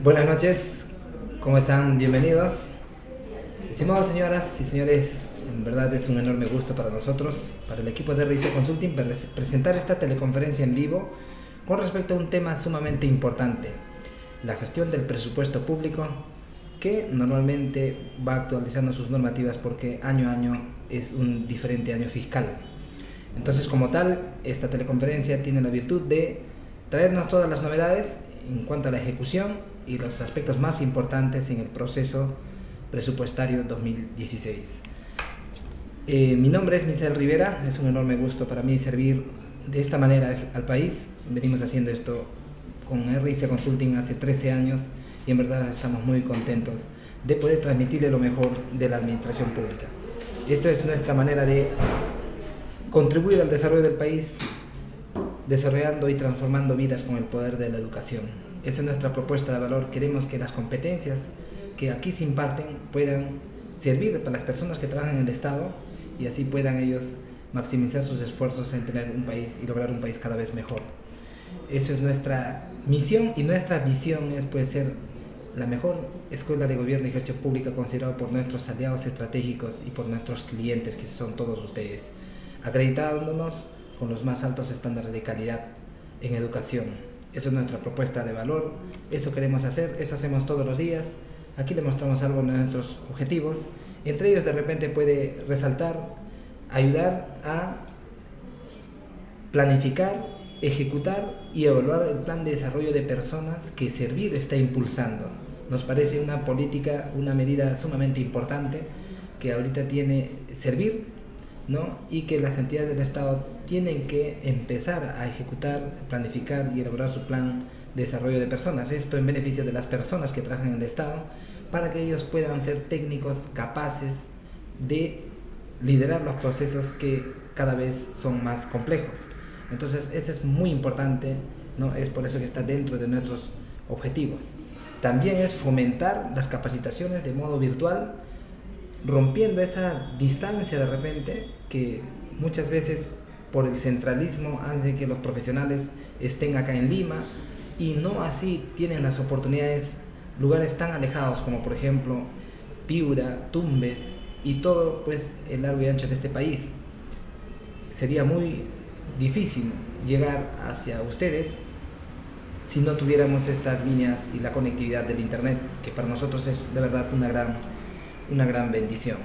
Buenas noches, ¿cómo están? Bienvenidos. Estimadas señoras y señores, en verdad es un enorme gusto para nosotros, para el equipo de RIC Consulting, presentar esta teleconferencia en vivo con respecto a un tema sumamente importante, la gestión del presupuesto público, que normalmente va actualizando sus normativas porque año a año es un diferente año fiscal. Entonces, como tal, esta teleconferencia tiene la virtud de traernos todas las novedades en cuanto a la ejecución y los aspectos más importantes en el proceso presupuestario 2016. Mi nombre es Misael Rivera, es un enorme gusto para mí servir de esta manera al país. Venimos haciendo esto con RIC Consulting hace 13 años y en verdad estamos muy contentos de poder transmitirle lo mejor de la administración pública. Esto es nuestra manera de contribuir al desarrollo del país, desarrollando y transformando vidas con el poder de la educación. Esa es nuestra propuesta de valor. Queremos que las competencias que aquí se imparten puedan servir para las personas que trabajan en el Estado y así puedan ellos maximizar sus esfuerzos en tener un país y lograr un país cada vez mejor. Eso es nuestra misión y nuestra visión es pues ser la mejor escuela de gobierno y gestión pública considerada por nuestros aliados estratégicos y por nuestros clientes, que son todos ustedes, acreditándonos con los más altos estándares de calidad en educación. Eso es nuestra propuesta de valor, eso queremos hacer, eso hacemos todos los días. Aquí le mostramos algo de nuestros objetivos, entre ellos de repente puede resaltar, ayudar a planificar, ejecutar y evaluar el plan de desarrollo de personas que Servir está impulsando. Nos parece una política, una medida sumamente importante que ahorita tiene Servir, ¿no? Y que las entidades del Estado tienen que empezar a ejecutar, planificar y elaborar su plan de desarrollo de personas. Esto en beneficio de las personas que trabajan en el Estado, para que ellos puedan ser técnicos capaces de liderar los procesos que cada vez son más complejos. Entonces, eso es muy importante, ¿no? Es por eso que está dentro de nuestros objetivos. También es fomentar las capacitaciones de modo virtual, rompiendo esa distancia de repente que muchas veces por el centralismo hace que los profesionales estén acá en Lima y no así tienen las oportunidades lugares tan alejados como por ejemplo Piura, Tumbes y todo pues el largo y ancho de este país. Sería muy difícil llegar hacia ustedes si no tuviéramos estas líneas y la conectividad del internet, que para nosotros es de verdad una gran bendición.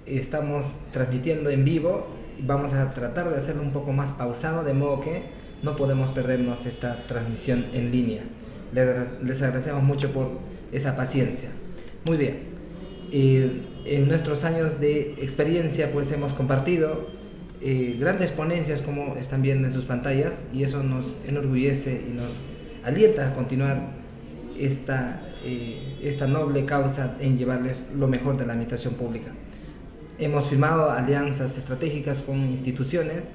Estamos transmitiendo en vivo y vamos a tratar de hacerlo un poco más pausado, de modo que no podemos perdernos esta transmisión en línea. Les agradecemos mucho por esa paciencia. Muy bien, en nuestros años de experiencia pues hemos compartido grandes ponencias como están viendo en sus pantallas y eso nos enorgullece y nos alienta a continuar esta noble causa en llevarles lo mejor de la administración pública. Hemos firmado alianzas estratégicas con instituciones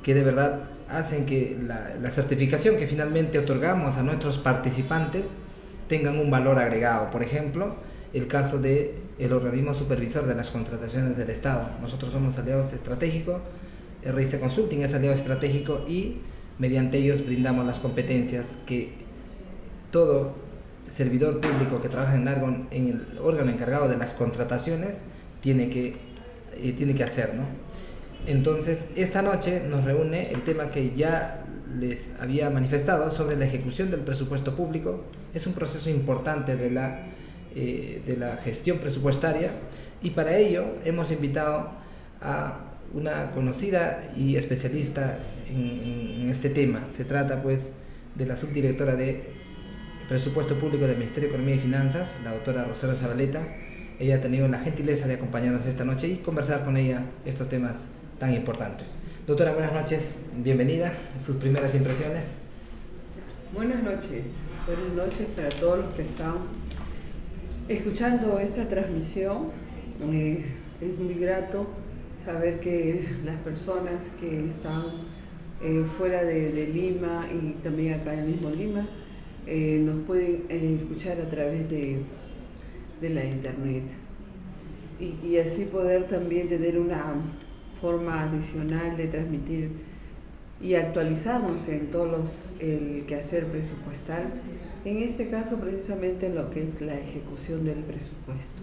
que de verdad hacen que la certificación que finalmente otorgamos a nuestros participantes tengan un valor agregado. Por ejemplo, el caso del organismo supervisor de las contrataciones del Estado. Nosotros somos aliados estratégicos, RIC Consulting es aliado estratégico y mediante ellos brindamos las competencias que todo servidor público que trabaja en el órgano encargado de las contrataciones tiene que hacer, ¿no? Entonces, esta noche nos reúne el tema que ya les había manifestado sobre la ejecución del presupuesto público. Es un proceso importante de la gestión presupuestaria y para ello hemos invitado a una conocida y especialista en este tema. Se trata pues de la subdirectora de Presupuesto Público del Ministerio de Economía y Finanzas, la doctora Rosario Zabaleta. Ella ha tenido la gentileza de acompañarnos esta noche y conversar con ella estos temas tan importantes. Doctora, buenas noches, bienvenida, sus primeras impresiones. Buenas noches para todos los que están escuchando esta transmisión. Es muy grato saber que las personas que están fuera de Lima y también acá en mismo Lima nos pueden escuchar a través de la internet y así poder también tener una forma adicional de transmitir y actualizarnos en el quehacer presupuestal, en este caso precisamente lo que es la ejecución del presupuesto.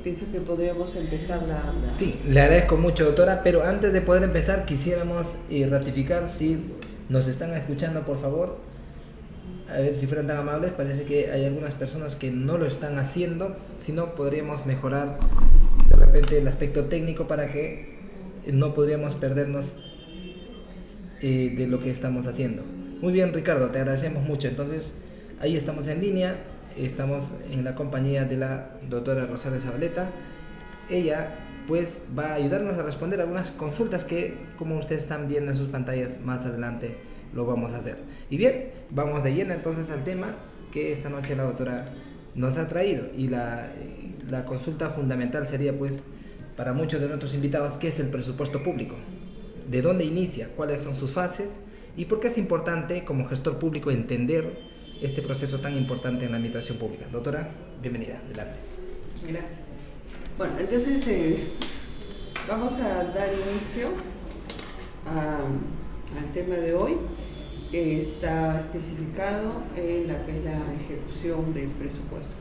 Pienso que podríamos empezar Sí, le agradezco mucho, doctora, pero antes de poder empezar quisiéramos ratificar si nos están escuchando, por favor. A ver si fueran tan amables, parece que hay algunas personas que no lo están haciendo, si no podríamos mejorar de repente el aspecto técnico para que no podríamos perdernos de lo que estamos haciendo. Muy bien, Ricardo, te agradecemos mucho. Entonces, ahí estamos en línea, estamos en la compañía de la doctora Rosario Zabaleta. Ella pues va a ayudarnos a responder algunas consultas que, como ustedes están viendo en sus pantallas, más adelante lo vamos a hacer. Y bien, vamos de lleno entonces al tema que esta noche la doctora nos ha traído, y la consulta fundamental sería pues para muchos de nuestros invitados: ¿qué es el presupuesto público? ¿De dónde inicia? ¿Cuáles son sus fases? ¿Y por qué es importante como gestor público entender este proceso tan importante en la administración pública? Doctora, bienvenida, adelante. Gracias. Bueno, entonces vamos a dar inicio al tema de hoy, que está especificado en la que es la ejecución del presupuesto.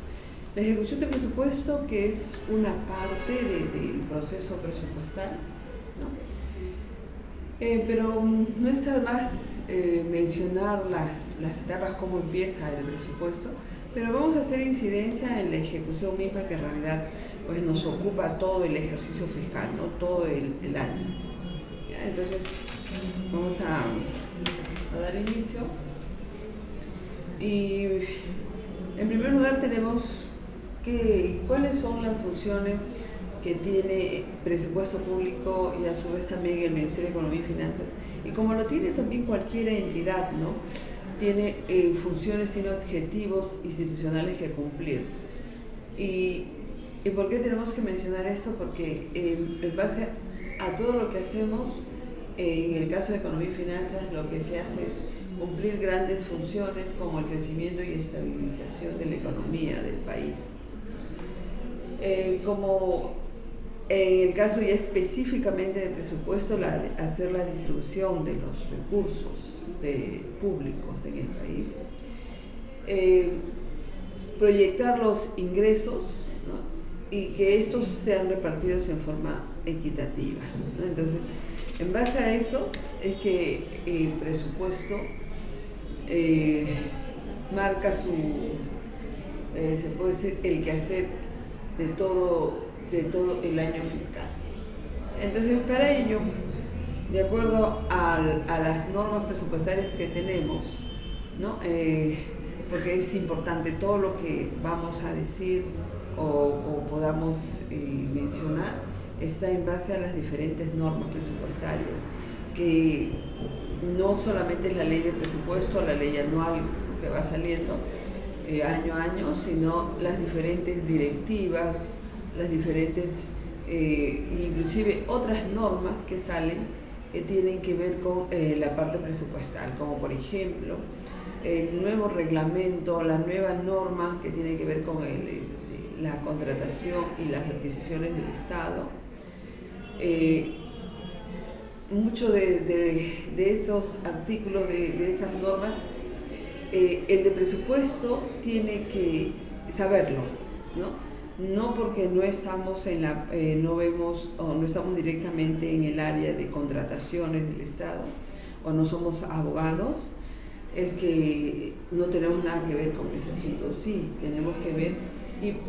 La ejecución del presupuesto, que es una parte del proceso presupuestal, ¿no? Pero no está más mencionar las etapas, cómo empieza el presupuesto, pero vamos a hacer incidencia en la ejecución misma, que en realidad pues nos ocupa todo el ejercicio fiscal, ¿no? Todo el año. ¿Ya? Entonces vamos a dar inicio, y en primer lugar tenemos cuáles son las funciones que tiene presupuesto público, y a su vez también el Ministerio de Economía y Finanzas, y como lo tiene también cualquier entidad, ¿no? Tiene funciones, tiene objetivos institucionales que cumplir. ¿Y por qué tenemos que mencionar esto? Porque en base a todo lo que hacemos, en el caso de Economía y Finanzas, lo que se hace es cumplir grandes funciones como el crecimiento y estabilización de la economía del país. Como en el caso ya específicamente del presupuesto, hacer la distribución de los recursos públicos en el país, proyectar los ingresos, ¿no? Y que estos sean repartidos en forma equitativa, ¿no? Entonces, en base a eso es que el presupuesto marca se puede decir, el quehacer de todo el año fiscal. Entonces, para ello, de acuerdo a las normas presupuestarias que tenemos, ¿no? Porque es importante todo lo que vamos a decir o podamos mencionar, está en base a las diferentes normas presupuestarias, que no solamente es la ley de presupuesto, la ley anual que va saliendo año a año, sino las diferentes directivas, las diferentes, inclusive otras normas que salen que tienen que ver con la parte presupuestal, como por ejemplo el nuevo reglamento, la nueva norma que tiene que ver con la contratación y las adquisiciones del Estado. Muchos de esos artículos, de esas normas, el de presupuesto tiene que saberlo, ¿no? No porque no estamos no vemos o no estamos directamente en el área de contrataciones del Estado, o no somos abogados, es que no tenemos nada que ver con ese asunto. Sí, tenemos que ver,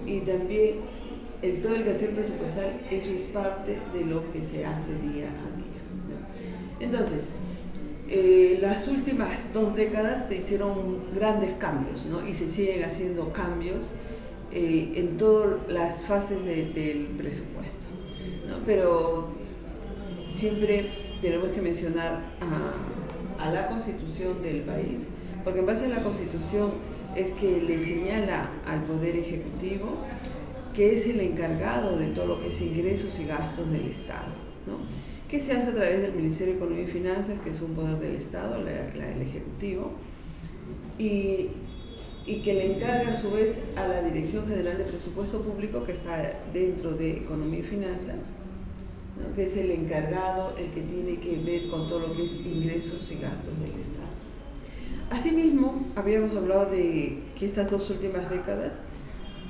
y también todo el quehacer presupuestal, eso es parte de lo que se hace día a día, ¿no? Entonces, las últimas 2 décadas se hicieron grandes cambios, ¿no? Y se siguen haciendo cambios en todas las fases del presupuesto, ¿no? Pero siempre tenemos que mencionar a la Constitución del país, porque en base a la Constitución es que le señala al Poder Ejecutivo que es el encargado de todo lo que es ingresos y gastos del Estado, ¿no? Que se hace a través del Ministerio de Economía y Finanzas, que es un poder del Estado, el Ejecutivo, y que le encarga a su vez a la Dirección General de Presupuesto Público, que está dentro de Economía y Finanzas, ¿no? Que es el encargado, el que tiene que ver con todo lo que es ingresos y gastos del Estado. Asimismo, habíamos hablado de que estas 2 últimas décadas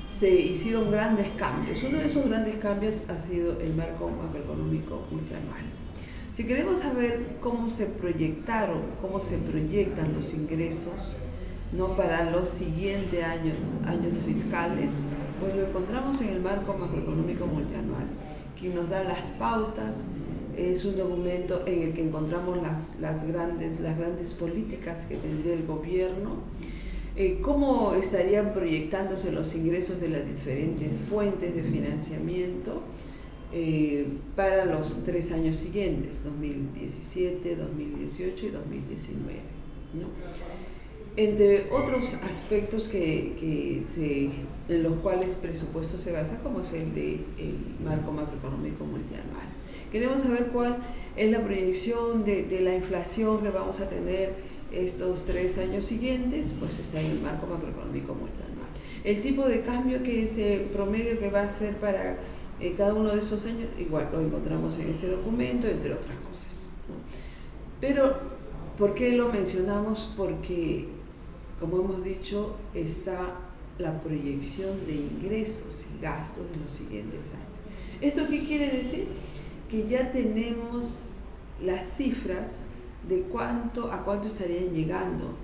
se hicieron grandes cambios. Uno de esos grandes cambios ha sido el marco macroeconómico multianual. Si queremos saber cómo se proyectaron, cómo se proyectan los ingresos, ¿no?, para los siguientes años fiscales, pues lo encontramos en el marco macroeconómico multianual, que nos da las pautas. Es un documento en el que encontramos las grandes políticas que tendría el gobierno, cómo estarían proyectándose los ingresos de las diferentes fuentes de financiamiento para los 3 años siguientes, 2017, 2018 y 2019, ¿no? Entre otros aspectos en los cuales el presupuesto se basa, como es el marco macroeconómico multianual. Queremos saber cuál es la proyección de la inflación que vamos a tener estos 3 años siguientes, pues está en el marco macroeconómico multianual. El tipo de cambio que ese promedio que va a ser para cada uno de estos años, igual lo encontramos en este documento, entre otras cosas, ¿no? Pero, ¿por qué lo mencionamos? Porque, como hemos dicho, está la proyección de ingresos y gastos en los siguientes años. ¿Esto qué quiere decir? Que ya tenemos las cifras de a cuánto estarían llegando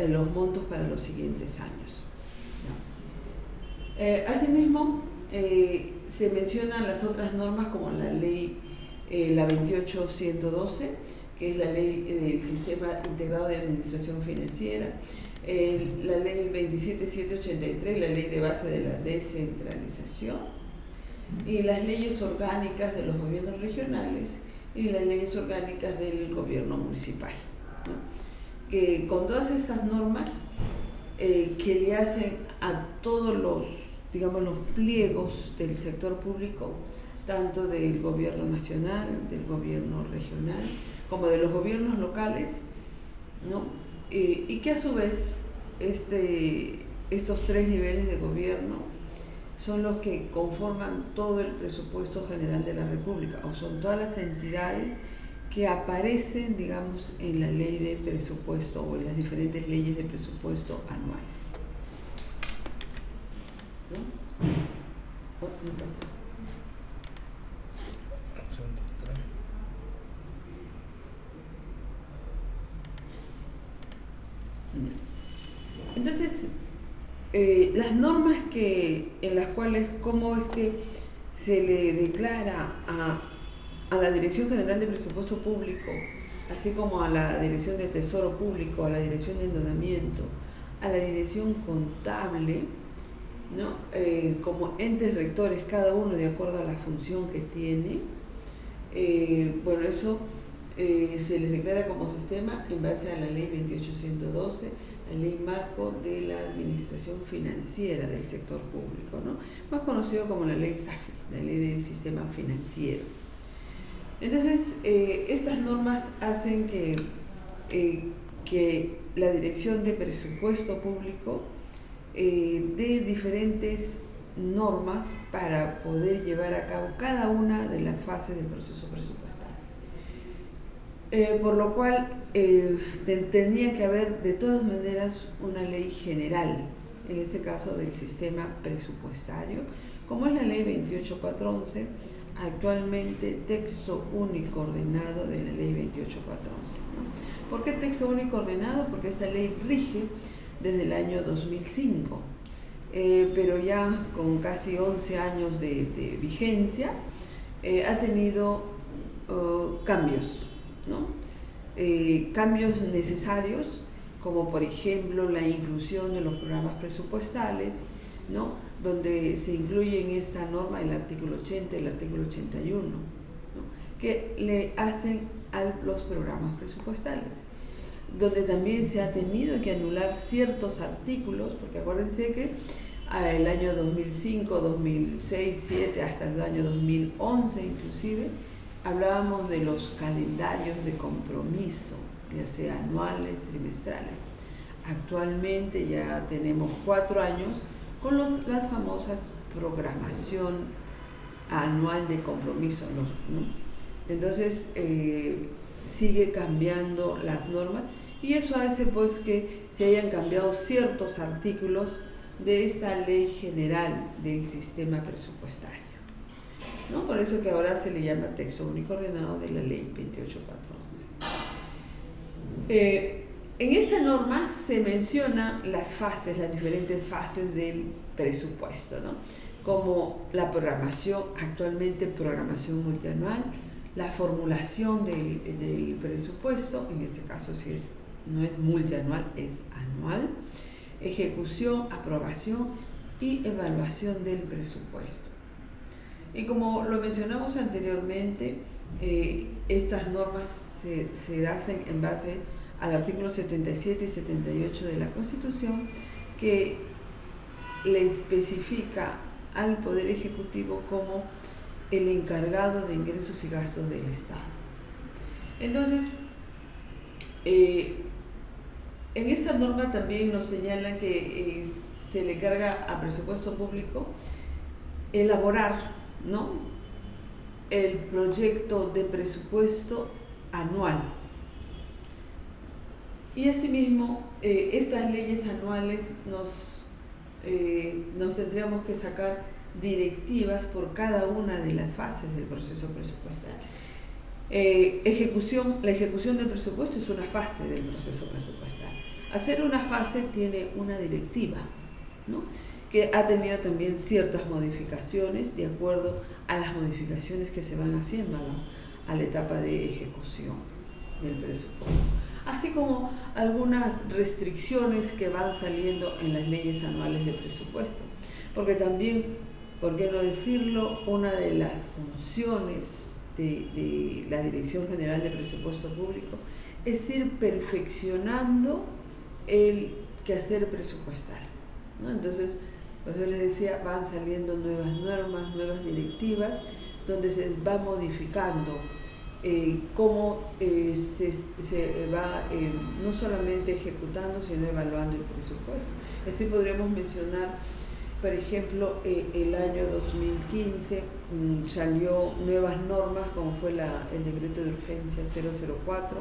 los montos para los siguientes años, ¿no? Asimismo, se mencionan las otras normas como la ley, la 28112, que es la ley del Sistema Integrado de Administración Financiera, la ley 27783, la ley de base de la descentralización, y las leyes orgánicas de los gobiernos regionales y las leyes orgánicas del gobierno municipal, ¿no? Que con todas estas normas que le hacen a todos los pliegos del sector público, tanto del gobierno nacional, del gobierno regional, como de los gobiernos locales, ¿no? Y que a su vez estos 3 niveles de gobierno son los que conforman todo el presupuesto general de la República, o son todas las entidades que aparecen, digamos, en la ley de presupuesto o en las diferentes leyes de presupuesto anuales, ¿no? ¿No pasó? Entonces, las normas en las cuales, cómo es que se le declara a la Dirección General de Presupuesto Público, así como a la Dirección de Tesoro Público, a la Dirección de Endeudamiento, a la Dirección Contable, ¿no? Como entes rectores, cada uno de acuerdo a la función que tiene, bueno, eso se les declara como sistema en base a la ley 28112, la ley marco de la administración financiera del sector público, ¿no? Más conocido como la ley SAFI, la ley del sistema financiero. Entonces, estas normas hacen que la Dirección de Presupuesto Público dé diferentes normas para poder llevar a cabo cada una de las fases del proceso presupuestario. Por lo cual tenía que haber de todas maneras una ley general, en este caso del sistema presupuestario, como es la ley 28411, actualmente texto único ordenado de la ley 28411, ¿no? ¿Por qué texto único ordenado? Porque esta ley rige desde el año 2005, pero ya con casi 11 años de vigencia ha tenido cambios, ¿no? Cambios necesarios, como por ejemplo la inclusión de los programas presupuestales, ¿no? Donde se incluye en esta norma el artículo 80 y el artículo 81, ¿no? Que le hacen a los programas presupuestales, donde también se ha tenido que anular ciertos artículos, porque acuérdense que el año 2005, 2006, 2007, hasta el año 2011 inclusive, hablábamos de los calendarios de compromiso, ya sea anuales, trimestrales. Actualmente ya tenemos 4 años con las famosas programación anual de compromiso, ¿no? Entonces sigue cambiando las normas y eso hace pues que se hayan cambiado ciertos artículos de esta ley general del sistema presupuestario, ¿no? Por eso que ahora se le llama texto único ordenado de la ley 28411. En esta norma se mencionan las fases, las diferentes fases del presupuesto, ¿no? Como la programación, actualmente programación multianual, la formulación del presupuesto, en este caso no es multianual, es anual, ejecución, aprobación y evaluación del presupuesto. Y como lo mencionamos anteriormente, estas normas se hacen en base al artículo 77 y 78 de la Constitución, que le especifica al Poder Ejecutivo como el encargado de ingresos y gastos del Estado. Entonces, en esta norma también nos señalan que se le carga a presupuesto público elaborar, ¿no?, el proyecto de presupuesto anual. Y asimismo, estas leyes anuales nos tendríamos que sacar directivas por cada una de las fases del proceso presupuestal. La ejecución del presupuesto es una fase del proceso presupuestal. Hacer una fase tiene una directiva, ¿no?, que ha tenido también ciertas modificaciones de acuerdo a las modificaciones que se van haciendo a la etapa de ejecución del presupuesto, así como algunas restricciones que van saliendo en las leyes anuales de presupuesto, porque también, ¿por qué no decirlo?, una de las funciones de la Dirección General de Presupuesto Público es ir perfeccionando el quehacer presupuestal, ¿no? Entonces, pues yo les decía, van saliendo nuevas normas, nuevas directivas, donde se va modificando cómo se va no solamente ejecutando, sino evaluando el presupuesto. Así podríamos mencionar, por ejemplo, el año 2015 salió nuevas normas, como fue el decreto de urgencia 004,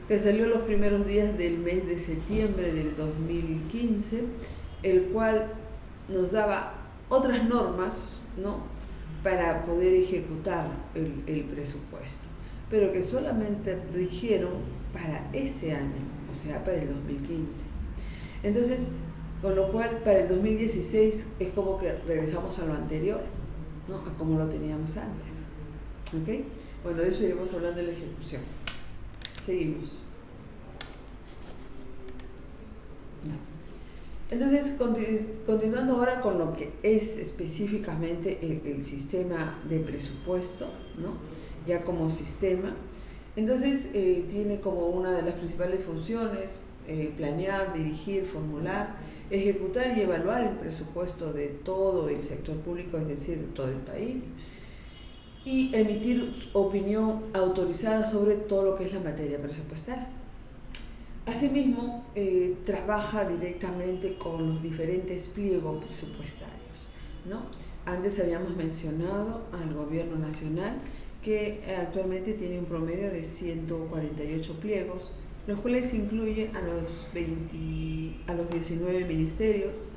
que salió los primeros días del mes de septiembre del 2015, el cual nos daba otras normas, ¿no?, para poder ejecutar el presupuesto, pero que solamente rigieron para ese año, o sea, para el 2015. Entonces, con lo cual, para el 2016 es como que regresamos a lo anterior, ¿no?, a como lo teníamos antes. ¿Ok? Bueno, de eso iremos hablando de la ejecución. Seguimos. No. Entonces, continuando ahora con lo que es específicamente el sistema de presupuesto, ¿no?, ya como sistema. Entonces, tiene como una de las principales funciones planear, dirigir, formular, ejecutar y evaluar el presupuesto de todo el sector público, es decir, de todo el país, y emitir opinión autorizada sobre todo lo que es la materia presupuestal. Asimismo, trabaja directamente con los diferentes pliegos presupuestarios, ¿no? Antes habíamos mencionado al Gobierno Nacional, que actualmente tiene un promedio de 148 pliegos, los cuales incluye a los 19 ministerios,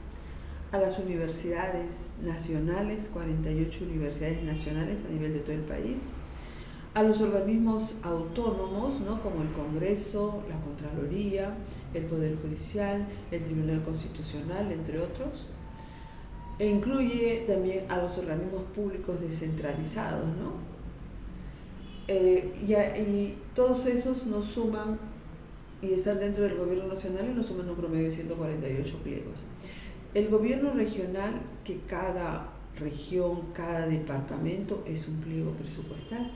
a las universidades nacionales, 48 universidades nacionales a nivel de todo el país, a los organismos autónomos, ¿no?, como el Congreso, la Contraloría, el Poder Judicial, el Tribunal Constitucional, entre otros, e incluye también a los organismos públicos descentralizados, ¿no? Y todos esos nos suman y están dentro del Gobierno Nacional y nos suman un promedio de 148 pliegos. El Gobierno Regional, que cada región, cada departamento es un pliego presupuestal,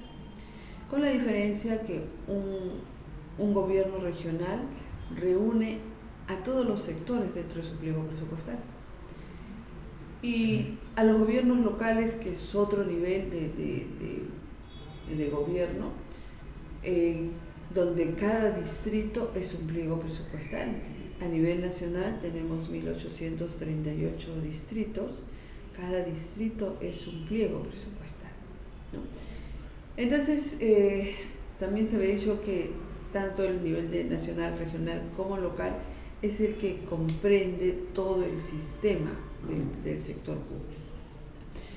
con la diferencia que un gobierno regional reúne a todos los sectores dentro de su pliego presupuestal. Y a los gobiernos locales, que es otro nivel de gobierno, donde cada distrito es un pliego presupuestal. A nivel nacional tenemos 1838 distritos, cada distrito es un pliego presupuestal, ¿no? Entonces, también se ve dicho que tanto el nivel de nacional, regional como local es el que comprende todo el sistema del sector público.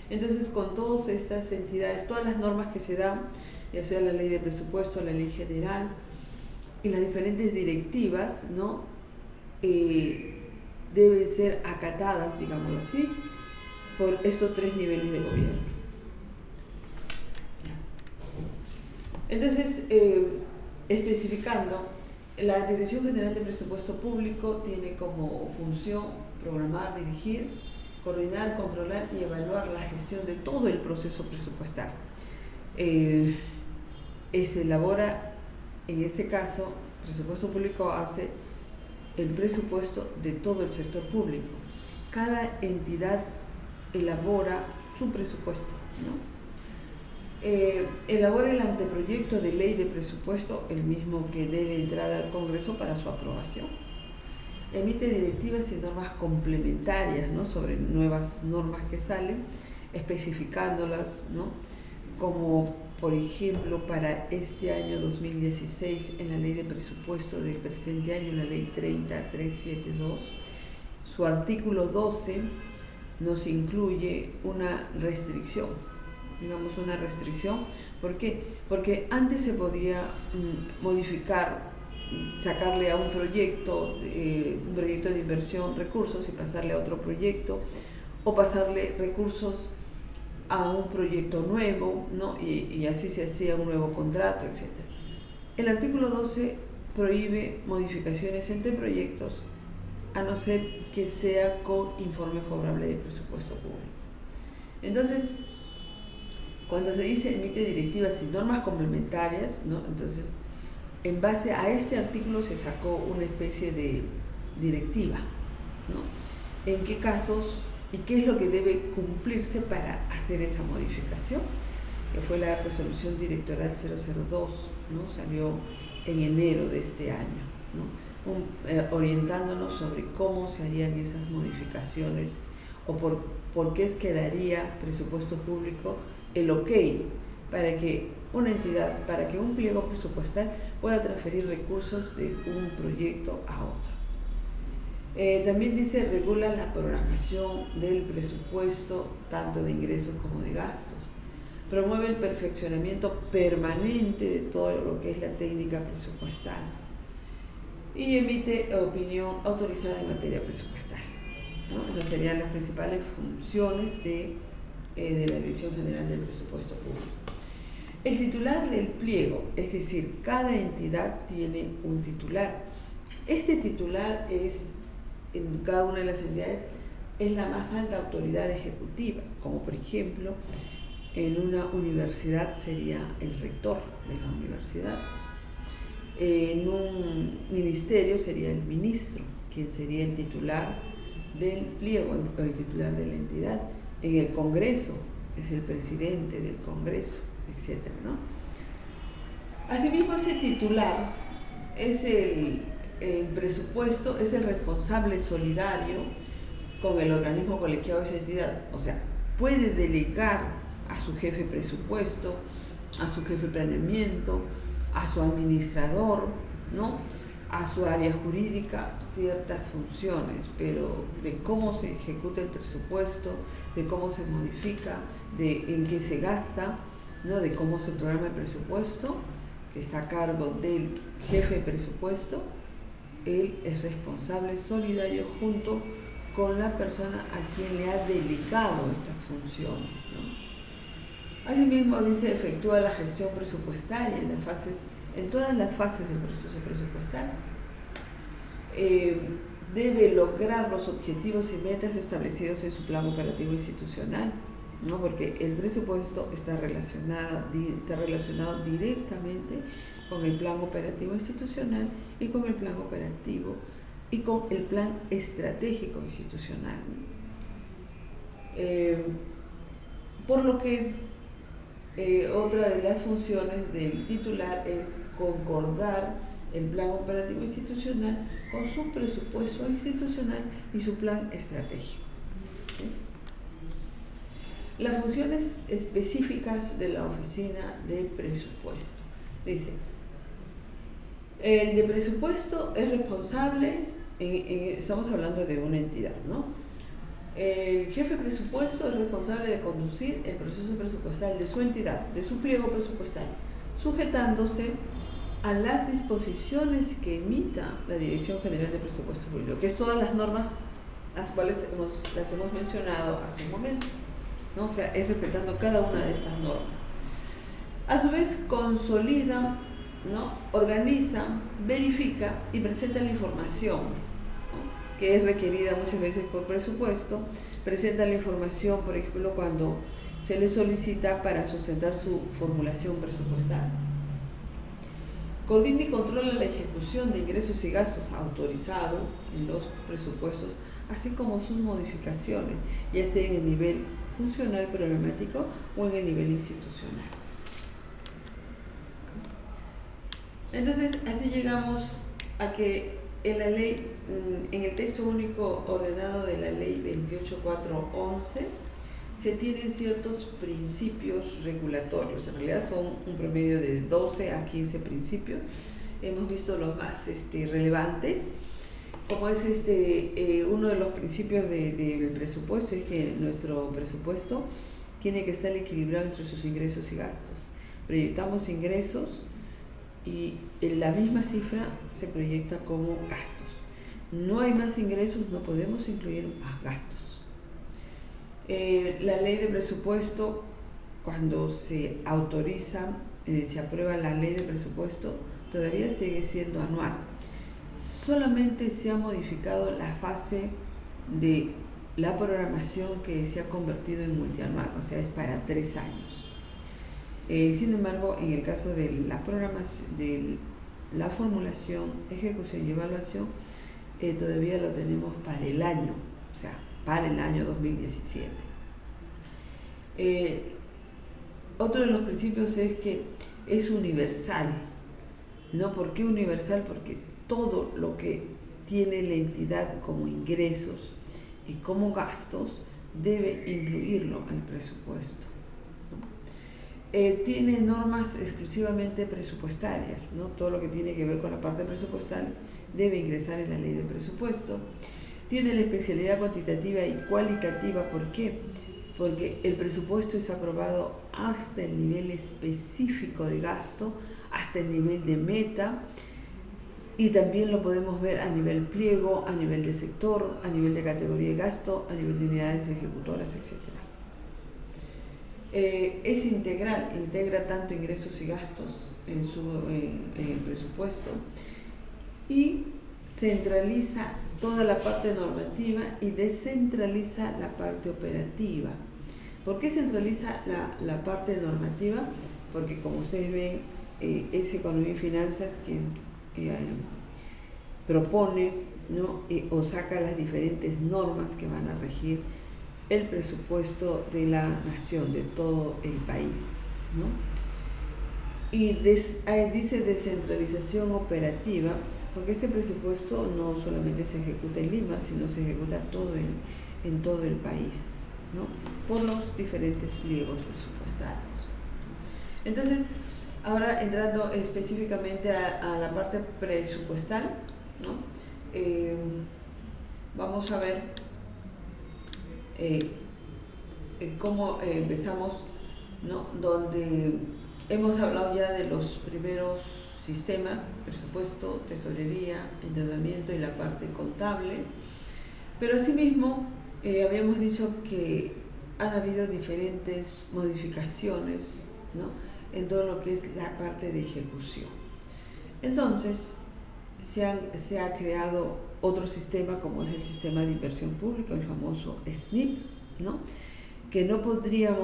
Entonces, con todas estas entidades, todas las normas que se dan, ya sea la ley de presupuesto, la ley general y las diferentes directivas, ¿no? Deben ser acatadas, digámoslo así, por estos tres niveles de gobierno. Entonces, especificando, la Dirección General de Presupuesto Público tiene como función programar, dirigir, coordinar, controlar y evaluar la gestión de todo el proceso presupuestal. Se elabora, en este caso, presupuesto público hace el presupuesto de todo el sector público. Cada entidad elabora su presupuesto, ¿no? Elabora el anteproyecto de ley de presupuesto, el mismo que debe entrar al Congreso para su aprobación. Emite directivas y normas complementarias, ¿no? Sobre nuevas normas que salen, especificándolas, ¿no? Como por ejemplo para este año 2016 en la ley de presupuesto del presente año, la ley 30372, su artículo 12 nos incluye una restricción, digamos una restricción. ¿Por qué? Porque antes se podía modificar, sacarle a un proyecto de inversión recursos y pasarle a otro proyecto, o pasarle recursos a un proyecto nuevo, ¿no? Y así se hacía un nuevo contrato, etc. El artículo 12 prohíbe modificaciones entre proyectos a no ser que sea con informe favorable de presupuesto público. Entonces, cuando se dice emite directivas y normas complementarias, ¿no? Entonces, en base a este artículo se sacó una especie de directiva, ¿no? ¿En qué casos y qué es lo que debe cumplirse para hacer esa modificación? Que fue la resolución directoral 002, ¿no? Salió en enero de este año, ¿no? Orientándonos sobre cómo se harían esas modificaciones o por qué quedaría presupuesto público el ok para que una entidad, para que un pliego presupuestal pueda transferir recursos de un proyecto a otro. También dice, regula la programación del presupuesto, tanto de ingresos como de gastos. Promueve el perfeccionamiento permanente de todo lo que es la técnica presupuestal. Y emite opinión autorizada en materia presupuestal, ¿no? Esas serían las principales funciones de la Dirección General del Presupuesto Público. El titular del pliego, es decir, cada entidad tiene un titular. Este titular es, en cada una de las entidades, es la más alta autoridad ejecutiva, como por ejemplo, en una universidad sería el rector de la universidad. En un ministerio sería el ministro, quien sería el titular del pliego, el titular de la entidad. En el Congreso es el presidente del Congreso, etc., ¿no? Asimismo, ese titular es el presupuesto, es el responsable solidario con el organismo colegiado de esa entidad. O sea, puede delegar a su jefe presupuesto, a su jefe planeamiento, a su administrador, ¿no? A su área jurídica ciertas funciones, pero de cómo se ejecuta el presupuesto, de cómo se modifica, de en qué se gasta, ¿no? De cómo se programa el presupuesto, que está a cargo del jefe de presupuesto. Él es responsable solidario junto con la persona a quien le ha delegado estas funciones, ¿no? Asimismo, dice, efectúa la gestión presupuestaria en todas las fases del proceso presupuestal. Debe lograr los objetivos y metas establecidos en su plan operativo institucional, ¿no? Porque el presupuesto está relacionado directamente con el plan operativo institucional y con el plan operativo y con el plan estratégico institucional. Por lo que otra de las funciones del titular es concordar el plan operativo institucional con su presupuesto institucional y su plan estratégico. ¿Sí? Las funciones específicas de la oficina de presupuesto. Dice, el de presupuesto es responsable, estamos hablando de una entidad, ¿no? El jefe de presupuesto es responsable de conducir el proceso presupuestal de su entidad, de su pliego presupuestal, sujetándose a las disposiciones que emita la Dirección General de Presupuesto Público, que es todas las normas las cuales las hemos mencionado hace un momento, ¿no? O sea, es respetando cada una de estas normas. A su vez, consolida, ¿no? Organiza, verifica y presenta la información, ¿no? Que es requerida muchas veces por presupuesto. Presenta la información, por ejemplo, cuando se le solicita para sustentar su formulación presupuestal. Coordina y controla la ejecución de ingresos y gastos autorizados en los presupuestos, así como sus modificaciones, ya sea en el nivel funcional programático o en el nivel institucional. Entonces, así llegamos a que en la ley, en el texto único ordenado de la ley 28411, se tienen ciertos principios regulatorios. En realidad son un promedio de 12 a 15 principios. Hemos visto los más relevantes, como es uno de los principios del presupuesto, es que nuestro presupuesto tiene que estar equilibrado entre sus ingresos y gastos. Proyectamos ingresos y en la misma cifra se proyecta como gastos. No hay más ingresos, no podemos incluir más gastos. La ley de presupuesto, cuando se autoriza, se aprueba la ley de presupuesto, todavía sigue siendo anual. Solamente se ha modificado la fase de la programación, que se ha convertido en multianual, o sea, es para 3 años. Sin embargo, en el caso de la programación, de la formulación, ejecución y evaluación, todavía lo tenemos para el año, o sea, para el año 2017. Otro de los principios es que es universal, ¿no? ¿Por qué universal? Porque todo lo que tiene la entidad como ingresos y como gastos debe incluirlo al presupuesto, ¿no? Tiene normas exclusivamente presupuestarias, ¿no? Todo lo que tiene que ver con la parte presupuestal debe ingresar en la ley de presupuesto. Tiene la especialidad cuantitativa y cualitativa. ¿Por qué? Porque el presupuesto es aprobado hasta el nivel específico de gasto, hasta el nivel de meta, y también lo podemos ver a nivel pliego, a nivel de sector, a nivel de categoría de gasto, a nivel de unidades ejecutoras, etc. Es integral, integra tanto ingresos y gastos en el presupuesto, y centraliza toda la parte normativa y descentraliza la parte operativa. ¿Por qué centraliza la parte normativa? Porque, como ustedes ven, es Economía y Finanzas quien propone, ¿no? O saca las diferentes normas que van a regir el presupuesto de la nación, de todo el país, ¿no? Y dice descentralización operativa, porque este presupuesto no solamente se ejecuta en Lima, sino se ejecuta en todo el país, ¿no? Por los diferentes pliegos presupuestarios. Entonces, ahora entrando específicamente a la parte presupuestal, ¿no? Vamos a ver cómo empezamos, ¿no? Donde hemos hablado ya de los primeros sistemas: presupuesto, tesorería, endeudamiento y la parte contable. Pero asimismo, habíamos dicho que han habido diferentes modificaciones, ¿no? En todo lo que es la parte de ejecución. Entonces, se ha creado otro sistema, como es el sistema de inversión pública, el famoso SNIP, ¿no? Que no podría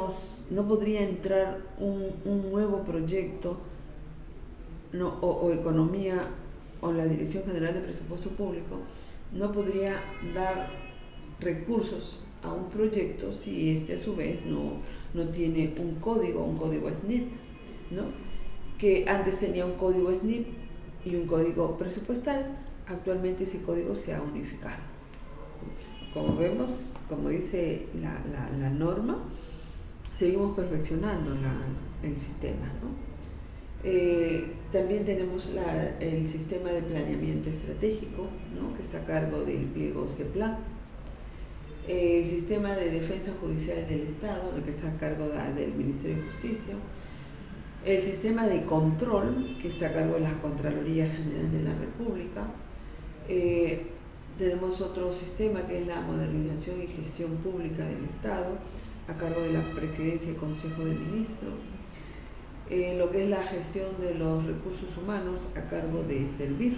entrar un nuevo proyecto, ¿no? o economía, o la Dirección General de Presupuesto Público no podría dar recursos a un proyecto si este a su vez no tiene un código SNIP, ¿no? Que antes tenía un código SNIP y un código presupuestal. Actualmente ese código se ha unificado. Como vemos, como dice la norma, seguimos perfeccionando el sistema, ¿no? También tenemos el sistema de planeamiento estratégico, ¿no? Que está a cargo del pliego CEPLAN. El sistema de defensa judicial del Estado, lo que está a cargo del Ministerio de Justicia. El sistema de control, que está a cargo de la Contraloría General de la República. Tenemos otro sistema que es la modernización y gestión pública del Estado, a cargo de la Presidencia y Consejo de Ministros. Lo que es la gestión de los recursos humanos, a cargo de Servir.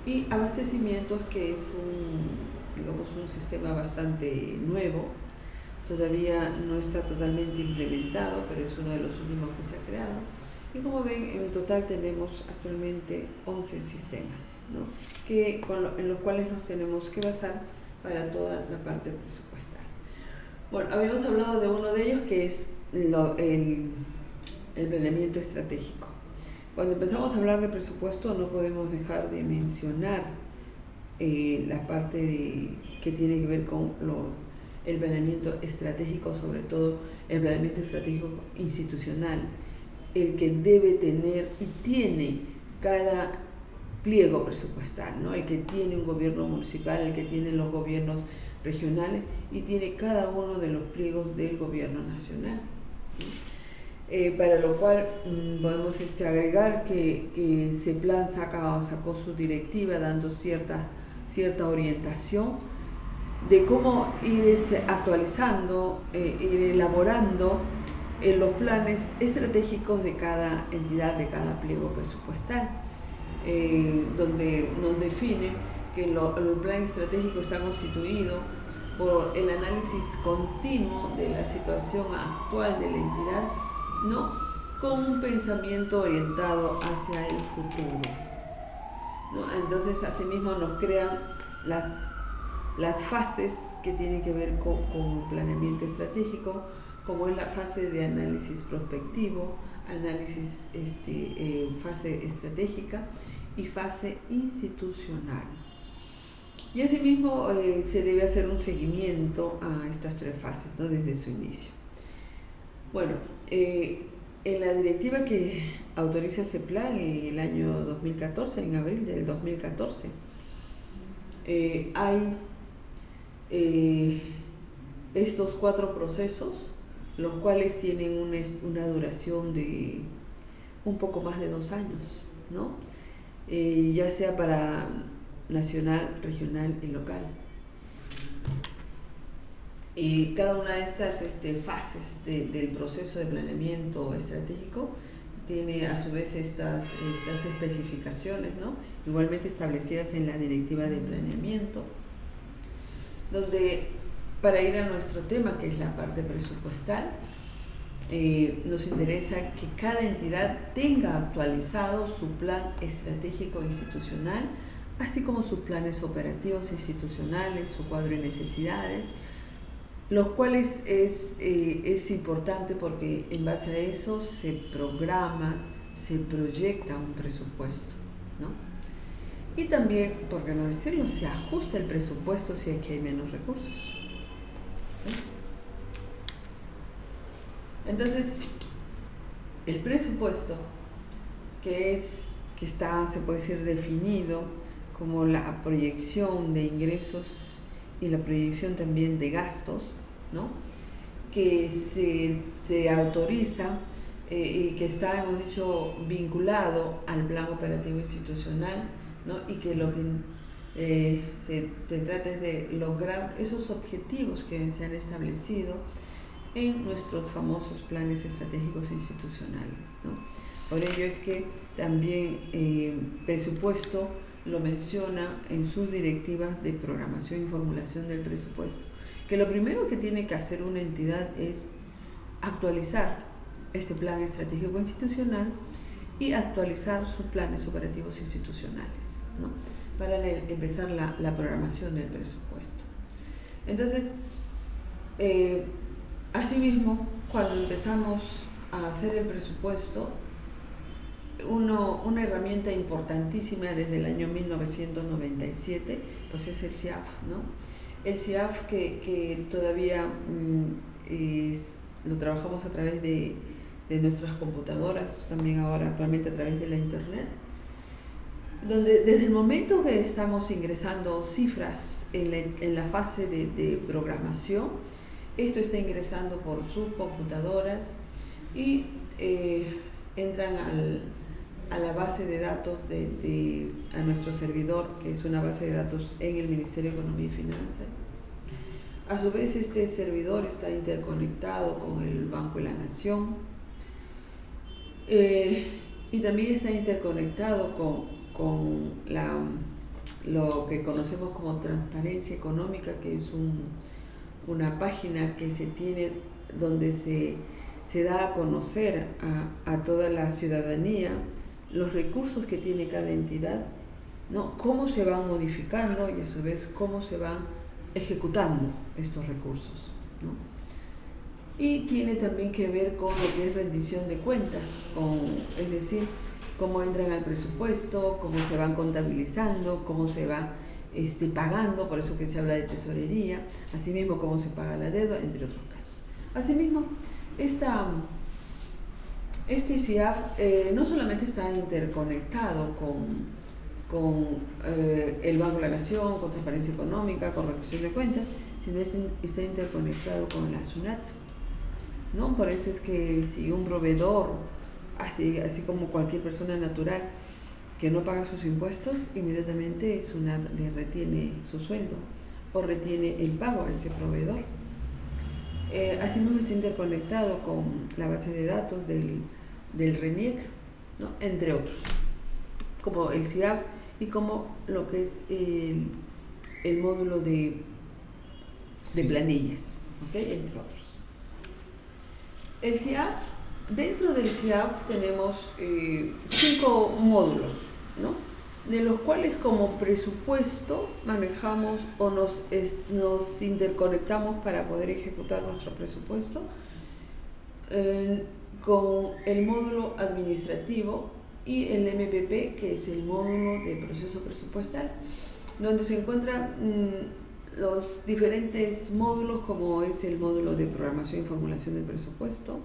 Y abastecimientos, que es un sistema bastante nuevo, todavía no está totalmente implementado, pero es uno de los últimos que se ha creado. Y como ven, en total tenemos actualmente 11 sistemas, ¿no? En los cuales nos tenemos que basar para toda la parte presupuestal. Bueno, habíamos hablado de uno de ellos, que es el planeamiento estratégico. Cuando empezamos a hablar de presupuesto, no podemos dejar de mencionar la parte que tiene que ver con el planeamiento estratégico, sobre todo el planeamiento estratégico institucional, el que debe tener y tiene cada pliego presupuestal, ¿no? El que tiene un gobierno municipal, el que tiene los gobiernos regionales y tiene cada uno de los pliegos del gobierno nacional. Para lo cual podemos agregar que CEPLAN sacó su directiva dando cierta orientación de cómo ir actualizando, ir elaborando los planes estratégicos de cada entidad, de cada pliego presupuestal, donde nos define que el plan estratégico está constituido por el análisis continuo de la situación actual de la entidad, ¿no? Con un pensamiento orientado hacia el futuro, ¿no? Entonces, asimismo, nos crean las fases que tienen que ver con planeamiento estratégico, como es la fase de análisis prospectivo, análisis fase estratégica y fase institucional. Y asimismo se debe hacer un seguimiento a estas tres fases, ¿no? Desde su inicio. Bueno, en la directiva que autoriza CEPLAN en el año 2014, en abril del 2014, hay estos 4 procesos, los cuales tienen una duración de un poco más de 2 años, ¿no? Ya sea para nacional, regional y local. Y cada una de estas fases del proceso de planeamiento estratégico tiene a su vez estas especificaciones, ¿no? Igualmente establecidas en la directiva de planeamiento, donde, para ir a nuestro tema, que es la parte presupuestal, nos interesa que cada entidad tenga actualizado su plan estratégico institucional, así como sus planes operativos institucionales, su cuadro de necesidades, los cuales es importante porque en base a eso se programa, se proyecta un presupuesto, ¿no? Y también, por qué no decirlo, se ajusta el presupuesto si es que hay menos recursos, ¿sí? Entonces, el presupuesto, que está, se puede decir, definido como la proyección de ingresos y la proyección también de gastos, ¿no? Que se autoriza y que está, hemos dicho, vinculado al plan operativo institucional, ¿no? Y que lo que se trata es de lograr esos objetivos que se han establecido en nuestros famosos planes estratégicos institucionales, ¿no? Por ello es que también presupuesto lo menciona en sus directivas de programación y formulación del presupuesto, que lo primero que tiene que hacer una entidad es actualizar este plan estratégico institucional y actualizar sus planes operativos institucionales, ¿no? Para empezar la programación del presupuesto. Entonces, asimismo, cuando empezamos a hacer el presupuesto, una herramienta importantísima desde el año 1997, pues es el CIAF, ¿no? El CIAF que todavía lo trabajamos a través de nuestras computadoras, también ahora actualmente a través de la internet, donde desde el momento que estamos ingresando cifras en la fase de programación, esto está ingresando por sus computadoras y entran a la base de datos a nuestro servidor, que es una base de datos en el Ministerio de Economía y Finanzas. A su vez, este servidor está interconectado con el Banco de la Nación y también está interconectado con lo que conocemos como transparencia económica, que es una página que se tiene donde se da a conocer a toda la ciudadanía los recursos que tiene cada entidad, ¿no? Cómo se van modificando y a su vez cómo se van ejecutando estos recursos, ¿no? Y tiene también que ver con lo que es rendición de cuentas, es decir, cómo entran al presupuesto, cómo se van contabilizando, cómo se va pagando, por eso que se habla de tesorería, asimismo cómo se paga la deuda, entre otros casos. Asimismo, este CIAF no solamente está interconectado con el Banco de la Nación, con transparencia económica, con rendición de cuentas, sino está interconectado con la SUNAT, ¿no? Por eso es que si un proveedor, así como cualquier persona natural que no paga sus impuestos, inmediatamente SUNAT le retiene su sueldo o retiene el pago a ese proveedor. Asimismo está interconectado con la base de datos del RENIEC, ¿no? Entre otros, como el CIAF y como lo que es el módulo de planillas, ¿okay? Entre otros. El CIAF, dentro del CIAF tenemos 5 módulos, ¿no? De los cuales como presupuesto manejamos o nos interconectamos para poder ejecutar nuestro presupuesto con el módulo administrativo y el MPP, que es el módulo de proceso presupuestal, donde se encuentran los diferentes módulos, como es el módulo de programación y formulación del presupuesto,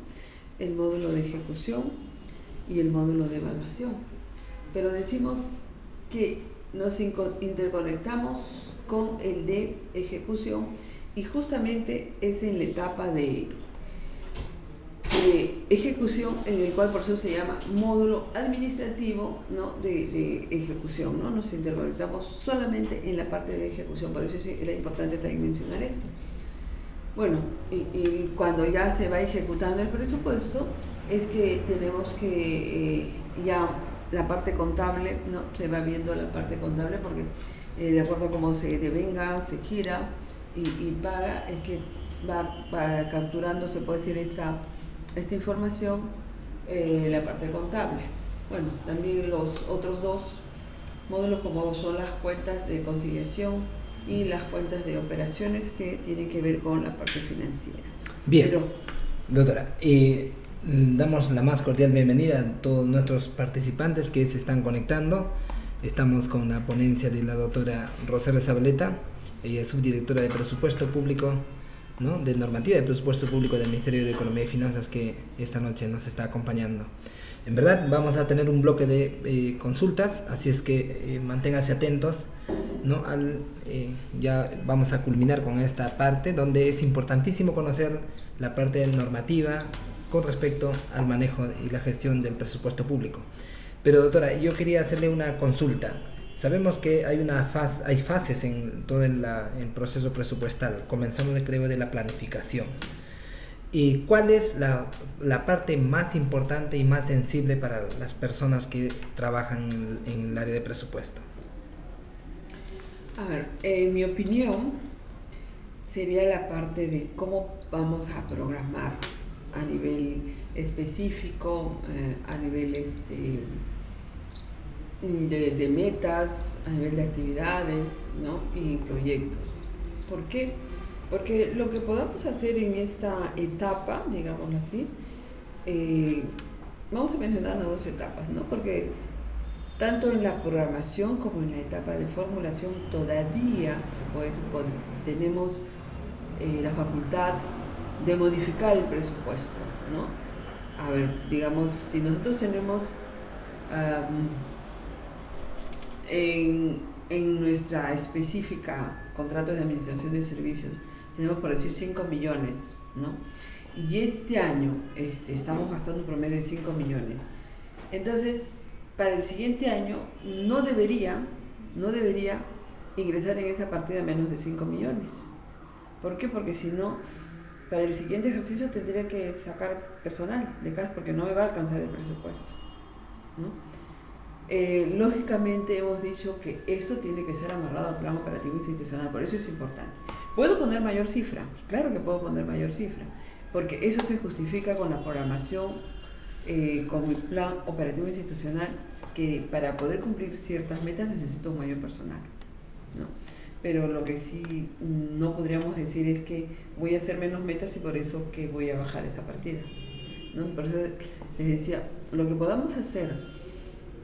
el módulo de ejecución y el módulo de evaluación. Pero decimos que nos interconectamos con el de ejecución y justamente es en la etapa de ejecución, en el cual por eso se llama módulo administrativo, ¿no? de ejecución, ¿no? Nos interconectamos solamente en la parte de ejecución, por eso era importante también mencionar esto. Bueno, y cuando ya se va ejecutando el presupuesto, es que tenemos que ya la parte contable, ¿no? Se va viendo la parte contable porque de acuerdo a cómo se devenga, se gira y paga, es que va capturando, se puede decir, esta información, la parte contable. Bueno, también los otros 2 módulos, como son las cuentas de conciliación y las cuentas de operaciones, que tienen que ver con la parte financiera. Bien, doctora, damos la más cordial bienvenida a todos nuestros participantes que se están conectando. Estamos con la ponencia de la doctora Rosario Zabaleta, ella es subdirectora de Presupuesto Público, ¿no? De Normativa de Presupuesto Público del Ministerio de Economía y Finanzas, que esta noche nos está acompañando. En verdad vamos a tener un bloque de consultas, así es que manténganse atentos, ¿no? Ya vamos a culminar con esta parte donde es importantísimo conocer la parte normativa con respecto al manejo y la gestión del presupuesto público. Pero doctora, yo quería hacerle una consulta. Sabemos que hay fases en todo el proceso presupuestal, comenzando creo de la planificación. ¿Y cuál es la parte más importante y más sensible para las personas que trabajan en el área de presupuesto? A ver, en mi opinión, sería la parte de cómo vamos a programar a nivel específico, a nivel de metas, a nivel de actividades, ¿no? Y proyectos. ¿Por qué? Porque lo que podamos hacer en esta etapa, digámoslo así, vamos a mencionar las 2 etapas, ¿no? Porque tanto en la programación como en la etapa de formulación todavía tenemos la facultad de modificar el presupuesto, ¿no? A ver, digamos, si nosotros tenemos en nuestra específica contratos de administración de servicios, tenemos por decir 5 millones, ¿no? Y este año estamos gastando un promedio de 5 millones. Entonces, para el siguiente año no debería ingresar en esa partida menos de 5 millones. ¿Por qué? Porque si no, para el siguiente ejercicio tendría que sacar personal de casa porque no me va a alcanzar el presupuesto, ¿no? Lógicamente hemos dicho que esto tiene que ser amarrado al plan operativo institucional, por eso es importante. ¿Puedo poner mayor cifra? Claro que puedo poner mayor cifra, porque eso se justifica con la programación, con mi plan operativo institucional, que para poder cumplir ciertas metas necesito un mayor personal, ¿no? Pero lo que sí no podríamos decir es que voy a hacer menos metas y por eso que voy a bajar esa partida, ¿no? Por eso les decía, lo que podamos hacer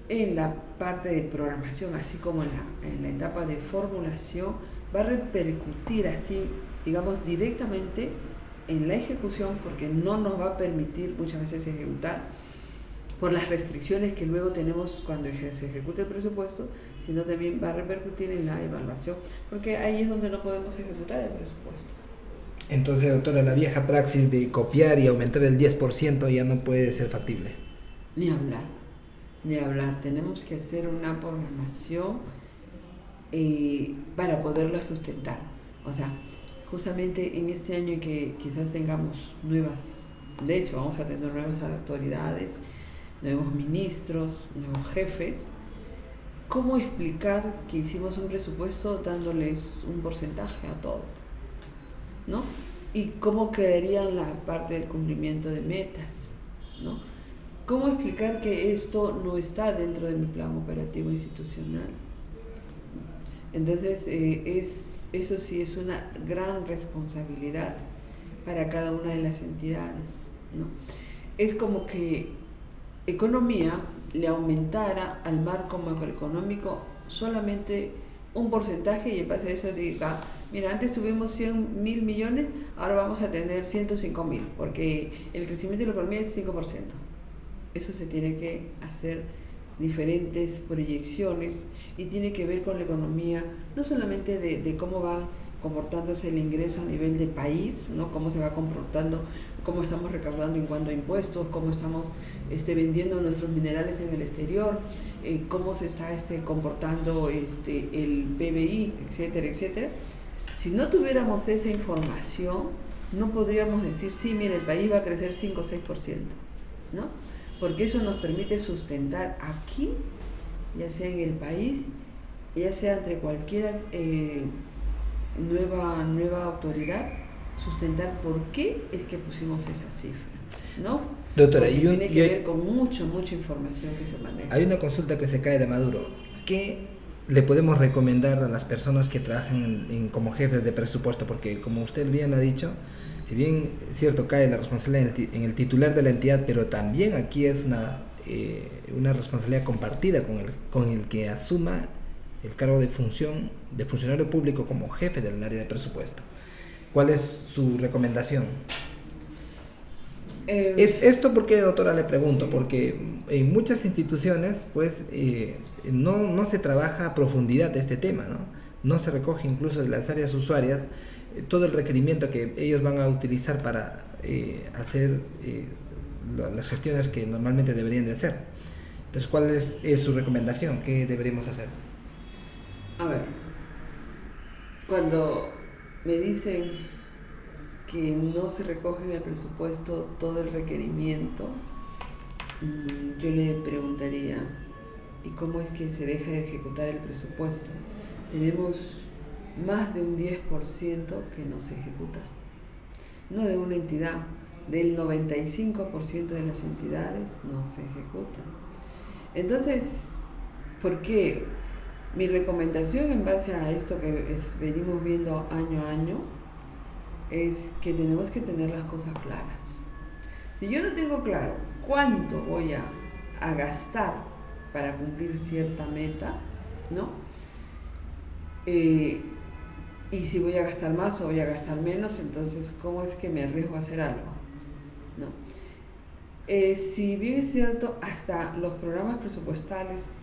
en la parte de programación, así como en la etapa de formulación, va a repercutir así, digamos, directamente en la ejecución, porque no nos va a permitir muchas veces ejecutar por las restricciones que luego tenemos cuando se ejecuta el presupuesto, sino también va a repercutir en la evaluación, porque ahí es donde no podemos ejecutar el presupuesto. Entonces, doctora, la vieja praxis de copiar y aumentar el 10% ya no puede ser factible. Ni hablar. Tenemos que hacer una programación para poderla sustentar. O sea, justamente en este año que quizás tengamos de hecho vamos a tener nuevas autoridades, nuevos ministros, nuevos jefes. ¿Cómo explicar que hicimos un presupuesto dándoles un porcentaje a todo, ¿no? Y cómo quedaría la parte del cumplimiento de metas, ¿no? ¿Cómo explicar que esto no está dentro de mi plan operativo institucional? Entonces, eso sí es una gran responsabilidad para cada una de las entidades, ¿no? Es como que economía le aumentara al marco macroeconómico solamente un porcentaje y en base a eso diga, mira, antes tuvimos 100.000 millones, ahora vamos a tener 105.000, porque el crecimiento de la economía es 5%. Eso se tiene que hacer diferentes proyecciones y tiene que ver con la economía, no solamente de cómo va comportándose el ingreso a nivel de país, ¿no? Cómo se va comportando, cómo estamos recaudando en cuanto a impuestos, cómo estamos vendiendo nuestros minerales en el exterior, cómo se está comportando el PBI, etcétera, etcétera. Si no tuviéramos esa información, no podríamos decir, sí, mira, el país va a crecer 5 o 6%, ¿no? Porque eso nos permite sustentar aquí, ya sea en el país, ya sea entre cualquier nueva autoridad, sustentar por qué es que pusimos esa cifra, ¿no? Doctora, tiene que ver con mucha información que se maneja. Hay una consulta que se cae de maduro. ¿Qué le podemos recomendar a las personas que trabajan como jefes de presupuesto? Porque como usted bien lo ha dicho, si bien es cierto cae la responsabilidad en el titular de la entidad, pero también aquí es una responsabilidad compartida con el que asuma el cargo de funcionario público como jefe del área de presupuesto. ¿Cuál es su recomendación? Esto porque, doctora, le pregunto, porque en muchas instituciones pues no se trabaja a profundidad este tema, ¿no? No se recoge incluso de las áreas usuarias todo el requerimiento que ellos van a utilizar para hacer las gestiones que normalmente deberían de hacer. Entonces, ¿cuál es su recomendación? ¿Qué deberíamos hacer? A ver, cuando me dicen que no se recoge en el presupuesto todo el requerimiento, yo le preguntaría, ¿y cómo es que se deja de ejecutar el presupuesto? Tenemos más de un 10% que no se ejecuta. No de una entidad, del 95% de las entidades no se ejecutan. Entonces, ¿por qué? Mi recomendación en base a esto que venimos viendo año a año es que tenemos que tener las cosas claras. Si yo no tengo claro cuánto voy a gastar para cumplir cierta meta, ¿no? y si voy a gastar más o voy a gastar menos, entonces ¿cómo es que me arriesgo a hacer algo? ¿No? Si bien es cierto, hasta los programas presupuestales,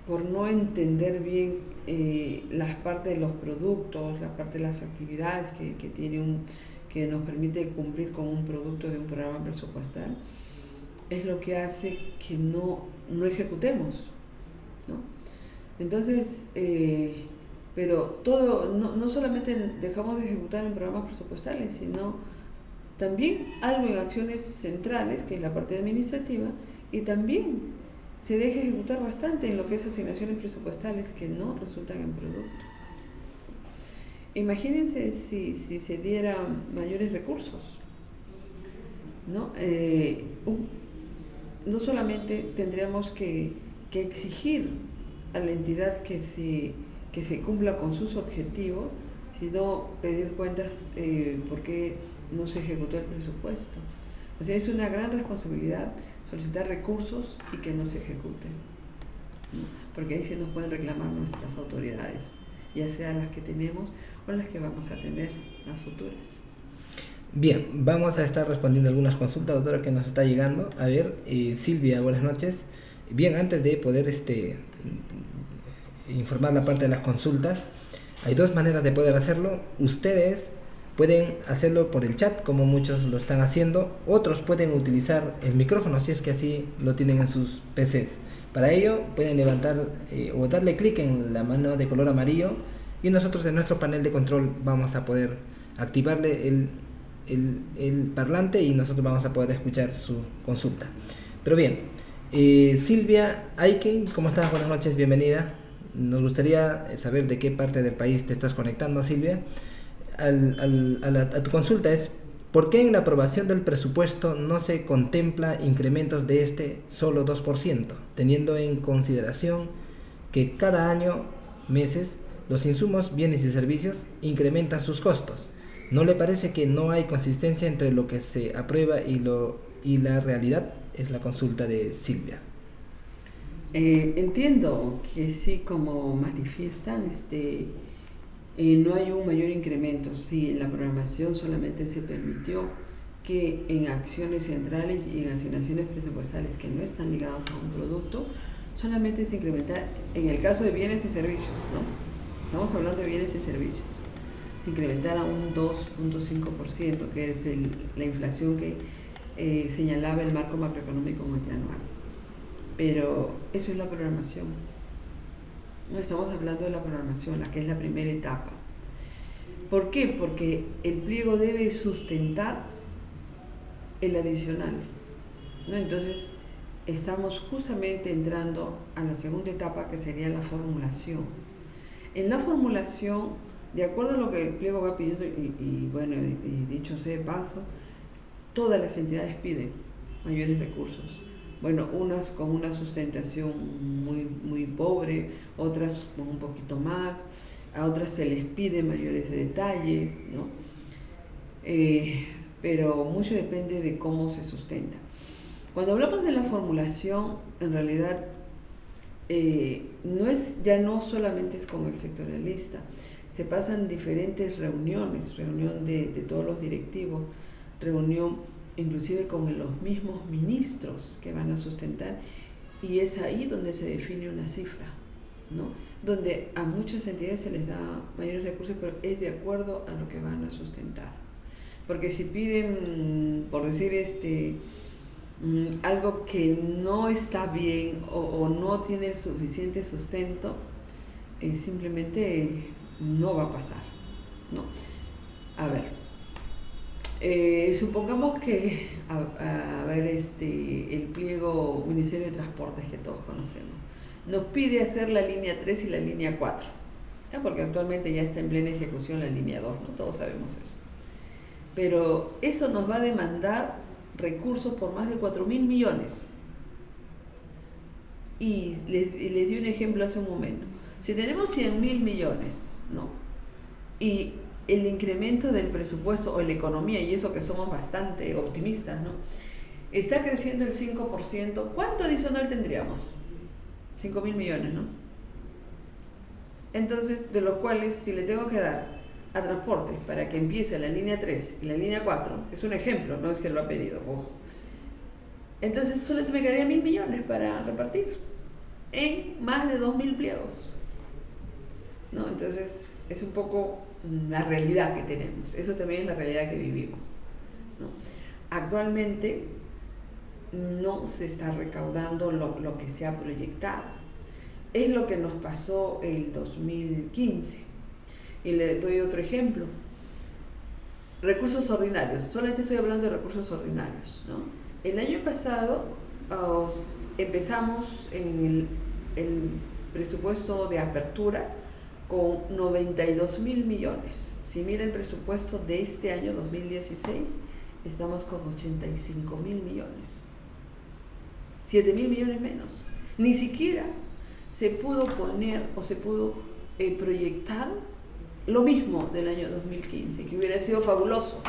por no entender bien las partes de los productos, la parte de las actividades que tiene que nos permite cumplir con un producto de un programa presupuestal, es lo que hace que no ejecutemos, ¿no? Entonces, pero todo, no solamente dejamos de ejecutar en programas presupuestales, sino también algo en acciones centrales, que es la parte administrativa, y también se deja ejecutar bastante en lo que es asignaciones presupuestales que no resultan en producto. Imagínense si se dieran mayores recursos, ¿no? No solamente tendríamos que exigir a la entidad que se cumpla con sus objetivos, sino pedir cuentas por qué no se ejecutó el presupuesto. O sea, es una gran responsabilidad solicitar recursos y que no se ejecuten, ¿no? Porque ahí sí nos pueden reclamar nuestras autoridades, ya sean las que tenemos o las que vamos a tener a futuras. Bien, vamos a estar respondiendo algunas consultas, doctora, que nos está llegando. A ver, Silvia, buenas noches. Bien, antes de poder informar la parte de las consultas, hay dos maneras de poder hacerlo. Ustedes pueden hacerlo por el chat, como muchos lo están haciendo. Otros pueden utilizar el micrófono, si es que así lo tienen en sus PCs. Para ello, pueden levantar o darle clic en la mano de color amarillo y nosotros en nuestro panel de control vamos a poder activarle el parlante y nosotros vamos a poder escuchar su consulta. Pero bien, Silvia Aiken, ¿cómo estás? Buenas noches, bienvenida. Nos gustaría saber de qué parte del país te estás conectando, Silvia. A tu consulta es: ¿por qué en la aprobación del presupuesto no se contempla incrementos de solo 2%, teniendo en consideración que cada año, meses, los insumos, bienes y servicios incrementan sus costos? ¿No le parece que no hay consistencia entre lo que se aprueba y la realidad? Es la consulta de Silvia. Entiendo que sí, como manifiestan, no hay un mayor incremento. Sí, en la programación solamente se permitió que en acciones centrales y en asignaciones presupuestales que no están ligadas a un producto, solamente se incrementa en el caso de bienes y servicios, ¿no? Estamos hablando de bienes y servicios. Se incrementara un 2.5%, que es la inflación que señalaba el marco macroeconómico multianual. Pero eso es la programación. No estamos hablando de la programación, la que es la primera etapa. ¿Por qué? Porque el pliego debe sustentar el adicional, ¿no? Entonces, estamos justamente entrando a la segunda etapa, que sería la formulación. En la formulación, de acuerdo a lo que el pliego va pidiendo, y dicho sea de paso, todas las entidades piden mayores recursos. Bueno, unas con una sustentación muy pobre, otras con un poquito más, a otras se les pide mayores detalles, ¿no? Pero mucho depende de cómo se sustenta. Cuando hablamos de la formulación, en realidad ya no solamente es con el sectorialista, se pasan diferentes reuniones, reunión de todos los directivos, reunión inclusive con los mismos ministros que van a sustentar, y es ahí donde se define una cifra, ¿no? Donde a muchas entidades se les da mayores recursos, pero es de acuerdo a lo que van a sustentar. Porque si piden, por decir, algo que no está bien o no tiene el suficiente sustento, simplemente no va a pasar, ¿no? A ver, supongamos que el pliego Ministerio de Transportes, que todos conocemos, nos pide hacer la línea 3 y la línea 4, ¿ya? Porque actualmente ya está en plena ejecución la línea 2, ¿no? Todos sabemos eso. Pero eso nos va a demandar recursos por más de 4.000 millones. Y les di un ejemplo hace un momento. Si tenemos 100.000 millones, ¿no? Y el incremento del presupuesto o la economía, y eso que somos bastante optimistas, ¿no?, está creciendo el 5%, ¿cuánto adicional tendríamos? 5.000 millones, ¿no? Entonces, de los cuales si le tengo que dar a transportes para que empiece la línea 3 y la línea 4, es un ejemplo, no es que lo ha pedido, ojo. Entonces solo me quedaría 1.000 millones para repartir en más de 2.000 pliegos, ¿no? Entonces es un poco la realidad que tenemos, eso también es la realidad que vivimos, ¿no? Actualmente no se está recaudando lo que se ha proyectado. Es lo que nos pasó el 2015. Y le doy otro ejemplo. Recursos ordinarios. Solamente estoy hablando de recursos ordinarios, ¿no? El año pasado empezamos el presupuesto de apertura con 92.000 millones. Si mira el presupuesto de este año 2016, estamos con 85.000 millones. 7.000 millones menos. Ni siquiera se pudo poner o se pudo proyectar lo mismo del año 2015, que hubiera sido fabuloso.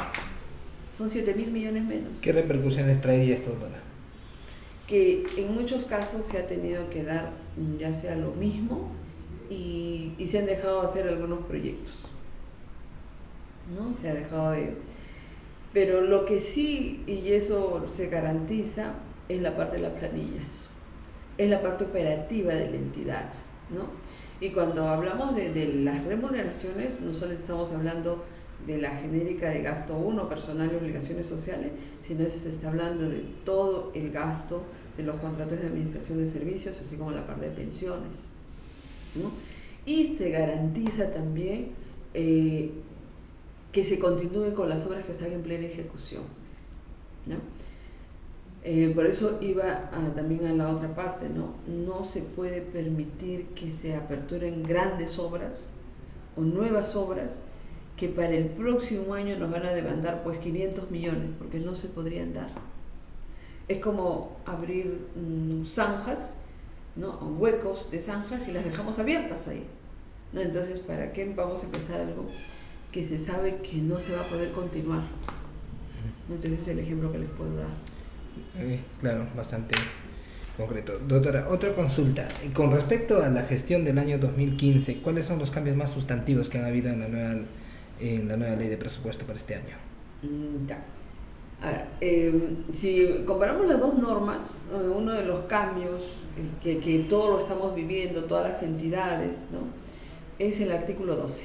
Son 7.000 millones menos. ¿Qué repercusiones traería esto, doctora? Que en muchos casos se ha tenido que dar ya sea lo mismo y se han dejado de hacer algunos proyectos, ¿no? Se ha dejado de... Pero lo que sí, y eso se garantiza, es la parte de las planillas, es la parte operativa de la entidad, ¿no? Y cuando hablamos de las remuneraciones, no solo estamos hablando de la genérica de gasto 1, personal y obligaciones sociales, sino se está hablando de todo el gasto de los contratos de administración de servicios, así como la parte de pensiones, ¿no? Y se garantiza también que se continúe con las obras que están en plena ejecución, ¿no? Por eso iba también a la otra parte, ¿no? No se puede permitir que se aperturen grandes obras o nuevas obras que para el próximo año nos van a demandar pues 500 millones, porque no se podrían dar. Es como abrir zanjas, ¿no? Huecos de zanjas y las dejamos abiertas ahí, ¿no? Entonces, ¿para qué vamos a empezar algo que se sabe que no se va a poder continuar? Entonces es el ejemplo que les puedo dar. Claro, bastante concreto. Doctora, otra consulta. Con respecto a la gestión del año 2015, ¿cuáles son los cambios más sustantivos que han habido en la nueva ley de presupuesto para este año? Ya. A ver, si comparamos las dos normas, uno de los cambios que todos lo estamos viviendo, todas las entidades, ¿no? Es el artículo 12.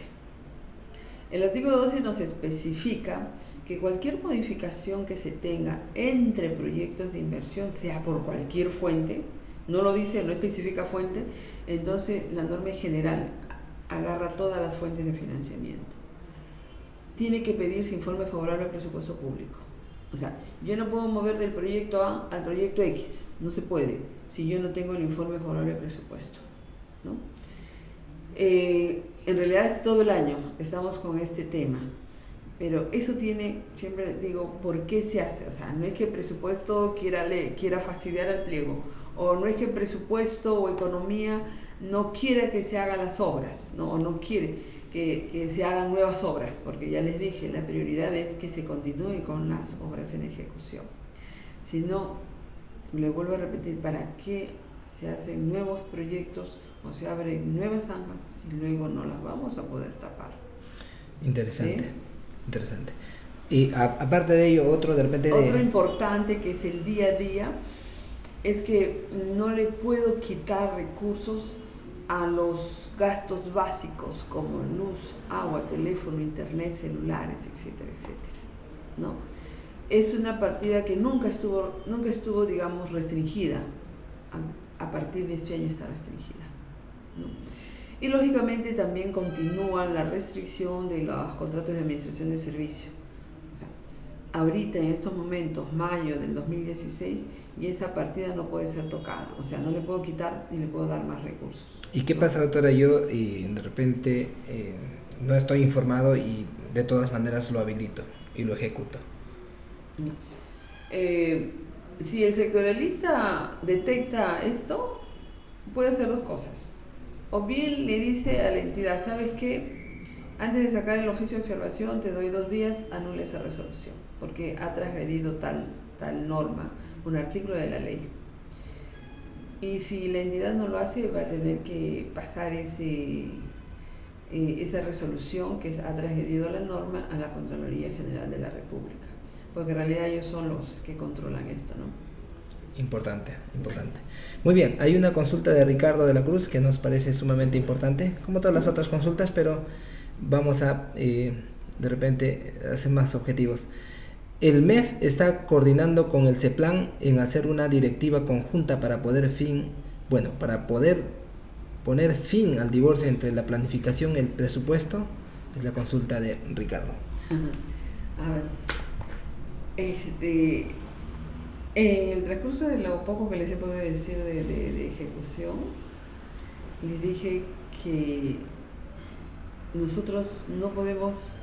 El artículo 12 nos especifica que cualquier modificación que se tenga entre proyectos de inversión, sea por cualquier fuente, no lo dice, no especifica fuente, entonces la norma en general agarra todas las fuentes de financiamiento. Tiene que pedirse informe favorable al presupuesto público. O sea, yo no puedo mover del proyecto A al proyecto X, no se puede, si yo no tengo el informe favorable al presupuesto, ¿no? En realidad es todo el año, estamos con este tema. Pero eso tiene, siempre digo, ¿por qué se hace? O sea, no es que el presupuesto quiera fastidiar al pliego, o no es que el presupuesto o economía no quiera que se hagan las obras, ¿no? O no quiere que se hagan nuevas obras, porque ya les dije, la prioridad es que se continúe con las obras en ejecución. Si no, le vuelvo a repetir, ¿para qué se hacen nuevos proyectos o se abren nuevas zanjas si luego no las vamos a poder tapar? Interesante. ¿Sí? Interesante. Y aparte de ello, otro importante que es el día a día es que no le puedo quitar recursos a los gastos básicos como luz, agua, teléfono, internet, celulares, etcétera, etcétera, ¿no? Es una partida que nunca estuvo, digamos, restringida. A partir de este año está restringida, ¿no? Y lógicamente también continúa la restricción de los contratos de administración de servicio. O sea, ahorita en estos momentos, mayo del 2016, y esa partida no puede ser tocada. O sea, no le puedo quitar ni le puedo dar más recursos. ¿Y qué pasa, doctora? Yo de repente no estoy informado y de todas maneras lo habilito y lo ejecuto. No. Si el sectorialista detecta esto, puede hacer dos cosas. O bien le dice a la entidad, ¿sabes qué? Antes de sacar el oficio de observación, te doy 2 días, anula esa resolución, porque ha transgredido tal norma, un artículo de la ley. Y si la entidad no lo hace, va a tener que pasar ese esa resolución que ha transgredido la norma a la Contraloría General de la República, porque en realidad ellos son los que controlan esto, ¿no? Importante. Muy bien, hay una consulta de Ricardo de la Cruz que nos parece sumamente importante, como todas las otras consultas, pero vamos a de repente hacer más objetivos. El MEF está coordinando con el CEPLAN en hacer una directiva conjunta para poder poner fin al divorcio entre la planificación y el presupuesto. Es la consulta de Ricardo. A ver, en el transcurso de lo poco que les he podido decir de ejecución, les dije que nosotros no podemos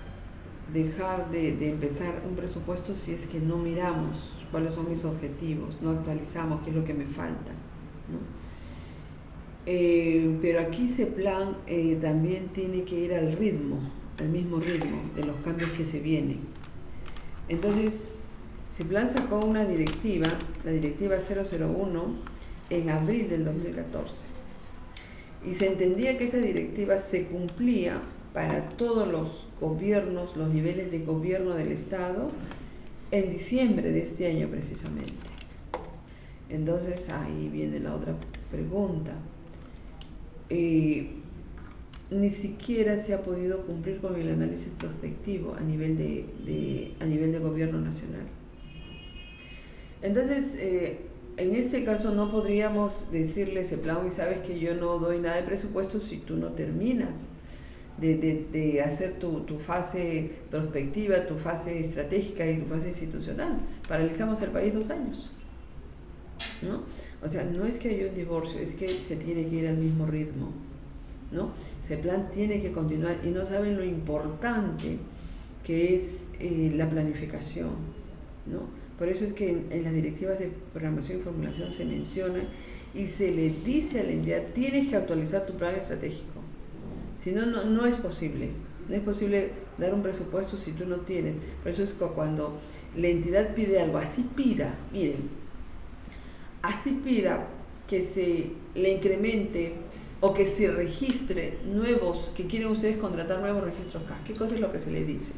dejar de empezar un presupuesto si es que no miramos cuáles son mis objetivos, no actualizamos qué es lo que me falta, ¿no? Pero aquí CEPLAN también tiene que ir al mismo ritmo de los cambios que se vienen. Entonces, CEPLAN sacó una directiva, la directiva 001, en abril del 2014. Y se entendía que esa directiva se cumplía para todos los gobiernos, los niveles de gobierno del Estado, en diciembre de este año precisamente. Entonces, ahí viene la otra pregunta. Ni siquiera se ha podido cumplir con el análisis prospectivo a nivel de gobierno nacional. Entonces, en este caso no podríamos decirle CEPLAN, y sabes que yo no doy nada de presupuesto si tú no terminas de hacer tu fase prospectiva, tu fase estratégica y tu fase institucional. Paralizamos el país 2 años, ¿no? O sea, no es que haya un divorcio, es que se tiene que ir al mismo ritmo, ¿no? CEPLAN tiene que continuar, y no saben lo importante que es la planificación, ¿no? Por eso es que en las directivas de programación y formulación se menciona y se le dice a la entidad: tienes que actualizar tu plan estratégico. Si no, no es posible. No es posible dar un presupuesto si tú no tienes. Por eso es que cuando la entidad pide algo, así pida, miren, así pida que se le incremente o que se registre nuevos, que quieren ustedes contratar nuevos registros acá. ¿Qué cosa es lo que se le dice?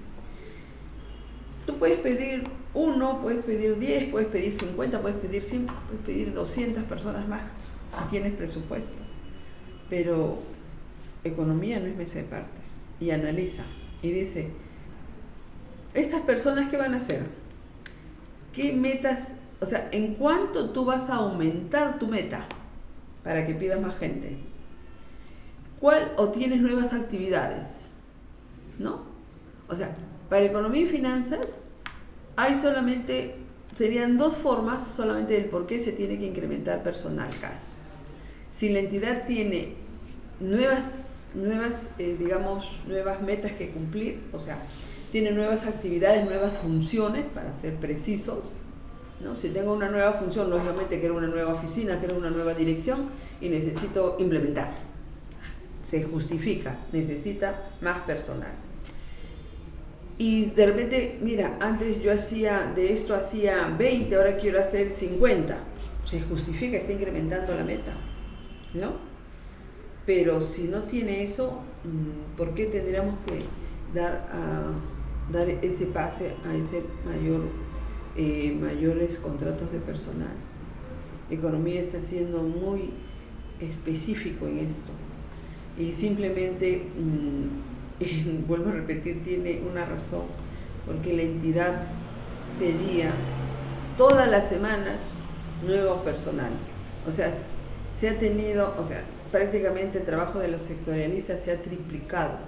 Tú puedes pedir 1, puedes pedir 10, puedes pedir 50, puedes pedir 100, puedes pedir 200 personas más si tienes presupuesto. Pero economía no es mesa de partes. Y analiza y dice: ¿estas personas qué van a hacer? ¿Qué metas? O sea, ¿en cuánto tú vas a aumentar tu meta para que pidas más gente? ¿Cuál? ¿O tienes nuevas actividades? ¿No? O sea, para economía y finanzas serían 2 formas solamente del por qué se tiene que incrementar personal CAS. Si la entidad tiene nuevas metas que cumplir, o sea, tiene nuevas actividades, nuevas funciones, para ser precisos, ¿no? Si tengo una nueva función, lógicamente quiero una nueva oficina, quiero una nueva dirección y necesito implementar. Se justifica, necesita más personal. Y de repente, mira, antes yo hacía 20, ahora quiero hacer 50. Se justifica, está incrementando la meta, ¿no? Pero si no tiene eso, ¿por qué tendríamos que dar ese pase a ese mayores contratos de personal? Economía está siendo muy específico en esto. Y simplemente, vuelvo a repetir, tiene una razón, porque la entidad pedía todas las semanas nuevo personal. O sea, prácticamente el trabajo de los sectorialistas se ha triplicado,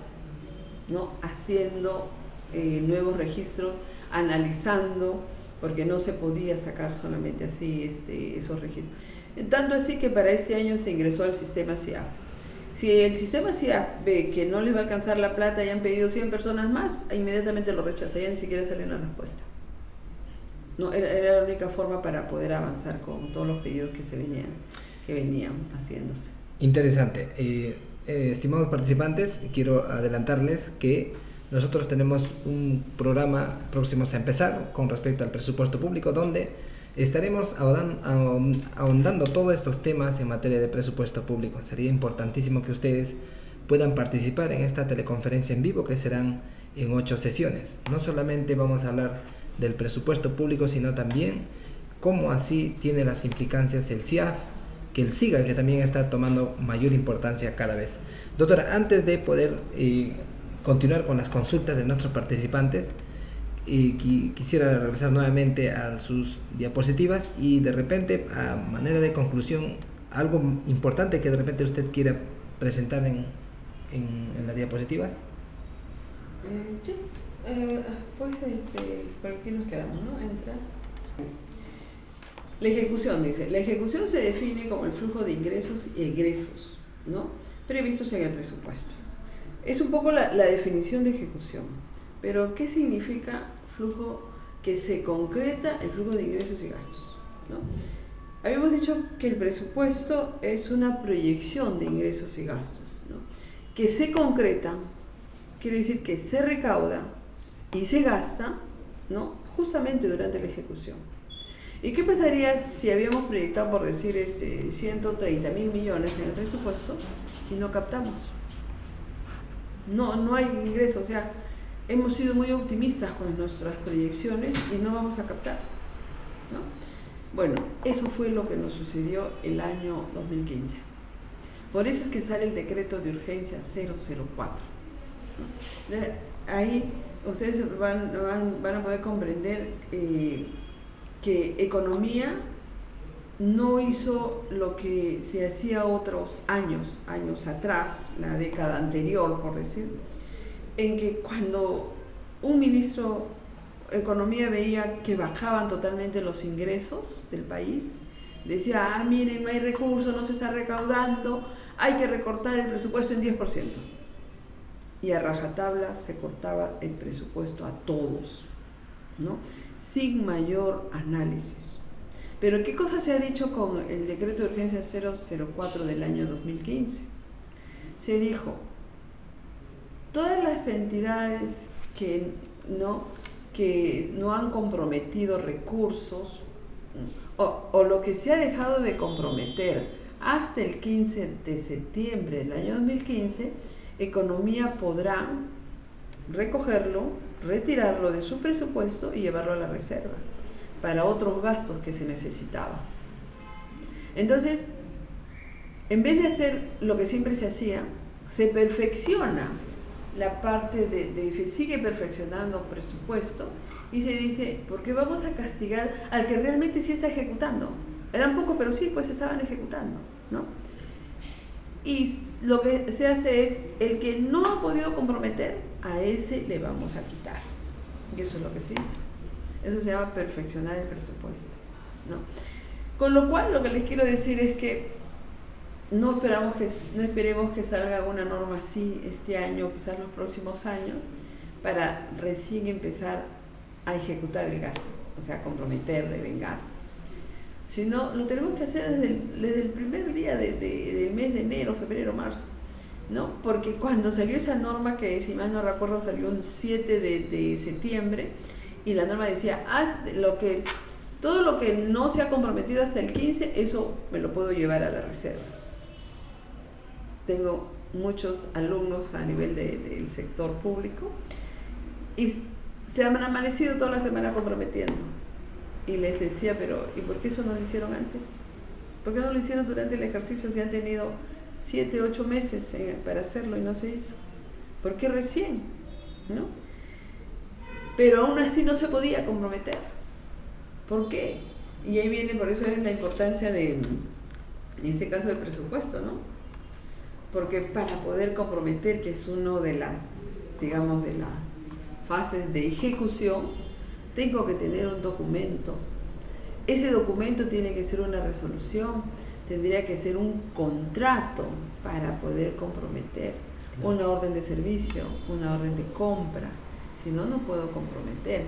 ¿no? Haciendo nuevos registros, analizando, porque no se podía sacar solamente así esos registros. Tanto así que para este año se ingresó al sistema CIAP. Si el sistema CIAP ve que no les va a alcanzar la plata y han pedido 100 personas más, inmediatamente lo rechaza, ya ni siquiera salió una respuesta. No, era la única forma para poder avanzar con todos los pedidos que venían haciéndose. Interesante. Estimados participantes, quiero adelantarles que nosotros tenemos un programa próximos a empezar con respecto al presupuesto público, donde estaremos ahondando todos estos temas en materia de presupuesto público. Sería importantísimo que ustedes puedan participar en esta teleconferencia en vivo, que serán en 8 sesiones. No solamente vamos a hablar del presupuesto público, sino también cómo así tiene las implicancias el CIAF, que el SIGA, que también está tomando mayor importancia cada vez. Doctora, antes de poder continuar con las consultas de nuestros participantes, quisiera regresar nuevamente a sus diapositivas y de repente, a manera de conclusión, algo importante que de repente usted quiera presentar en las diapositivas. Sí, pues por aquí nos quedamos, ¿no? Entra. La ejecución, dice. La ejecución se define como el flujo de ingresos y egresos, ¿no?, previstos en el presupuesto. Es un poco la definición de ejecución. Pero, ¿qué significa flujo que se concreta el flujo de ingresos y gastos, ¿no? Habíamos dicho que el presupuesto es una proyección de ingresos y gastos, ¿no?, que se concreta, quiere decir que se recauda y se gasta, ¿no?, justamente durante la ejecución. ¿Y qué pasaría si habíamos proyectado, por decir, 130.000 millones en el presupuesto y no captamos? No hay ingreso, o sea, hemos sido muy optimistas con nuestras proyecciones y no vamos a captar, ¿no? Bueno, eso fue lo que nos sucedió el año 2015. Por eso es que sale el decreto de urgencia 004, ¿no? Ahí ustedes van a poder comprender que economía no hizo lo que se hacía otros años atrás, la década anterior, por decir, en que cuando un ministro de Economía veía que bajaban totalmente los ingresos del país, decía, miren, no hay recursos, no se está recaudando, hay que recortar el presupuesto en 10%. Y a rajatabla se cortaba el presupuesto a todos, ¿no?, sin mayor análisis. Pero ¿qué cosa se ha dicho con el decreto de urgencia 004 del año 2015? Se dijo, todas las entidades que no han comprometido recursos o lo que se ha dejado de comprometer hasta el 15 de septiembre del año 2015, Economía podrá recogerlo, retirarlo de su presupuesto y llevarlo a la reserva para otros gastos que se necesitaban. Entonces, en vez de hacer lo que siempre se hacía, se perfecciona la parte se sigue perfeccionando presupuesto y se dice, ¿por qué vamos a castigar al que realmente sí está ejecutando? Eran pocos, pero sí, pues estaban ejecutando, ¿no? Y lo que se hace es, el que no ha podido comprometer, a ese le vamos a quitar. Y eso es lo que se hizo. Eso se llama perfeccionar el presupuesto, ¿no? Con lo cual, lo que les quiero decir es que no esperemos que salga una norma así este año, quizás los próximos años, para recién empezar a ejecutar el gasto, o sea, comprometer, devengar. Sino lo tenemos que hacer desde el primer día del mes de enero, febrero, marzo, ¿no? Porque cuando salió esa norma, que si mal no recuerdo salió un 7 de septiembre, y la norma decía, todo lo que no se ha comprometido hasta el 15, eso me lo puedo llevar a la reserva. Tengo muchos alumnos a nivel del sector público y se han amanecido toda la semana comprometiendo. Y les decía, pero ¿y por qué eso no lo hicieron antes? ¿Por qué no lo hicieron durante el ejercicio si han tenido 7, 8 meses para hacerlo y no se hizo? ¿Por qué recién? ¿No? Pero aún así no se podía comprometer. ¿Por qué? Y ahí viene, por eso es la importancia en este caso del presupuesto, ¿no? Porque para poder comprometer, que es uno de las, digamos, de las fases de ejecución, tengo que tener un documento. Ese documento tiene que ser una resolución, tendría que ser un contrato para poder comprometer, una orden de servicio, una orden de compra. Si no, no puedo comprometer,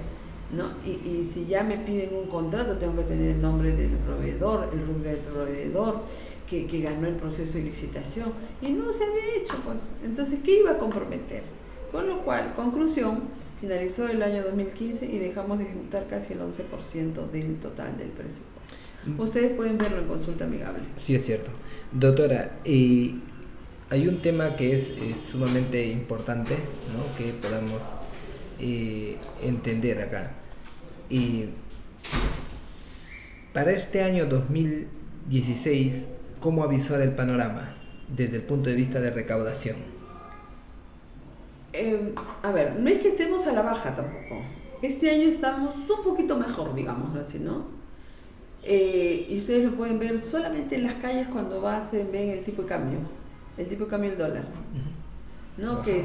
¿no? Y si ya me piden un contrato, tengo que tener el nombre del proveedor, el RUC del proveedor, que ganó el proceso de licitación, y no se había hecho, pues. Entonces, ¿qué iba a comprometer? Con lo cual, conclusión, finalizó el año 2015 y dejamos de ejecutar casi el 11% del total del presupuesto. Ustedes pueden verlo en consulta amigable. Sí, es cierto. Doctora, hay un tema que es sumamente importante, ¿no? Que podamos entender acá. Y para este año 2016, ¿cómo avisora el panorama desde el punto de vista de recaudación? A ver, no es que estemos a la baja tampoco. Este año estamos un poquito mejor, digamos así, ¿no? Y ustedes lo pueden ver solamente en las calles cuando ven el tipo de cambio del dólar, ¿no? Que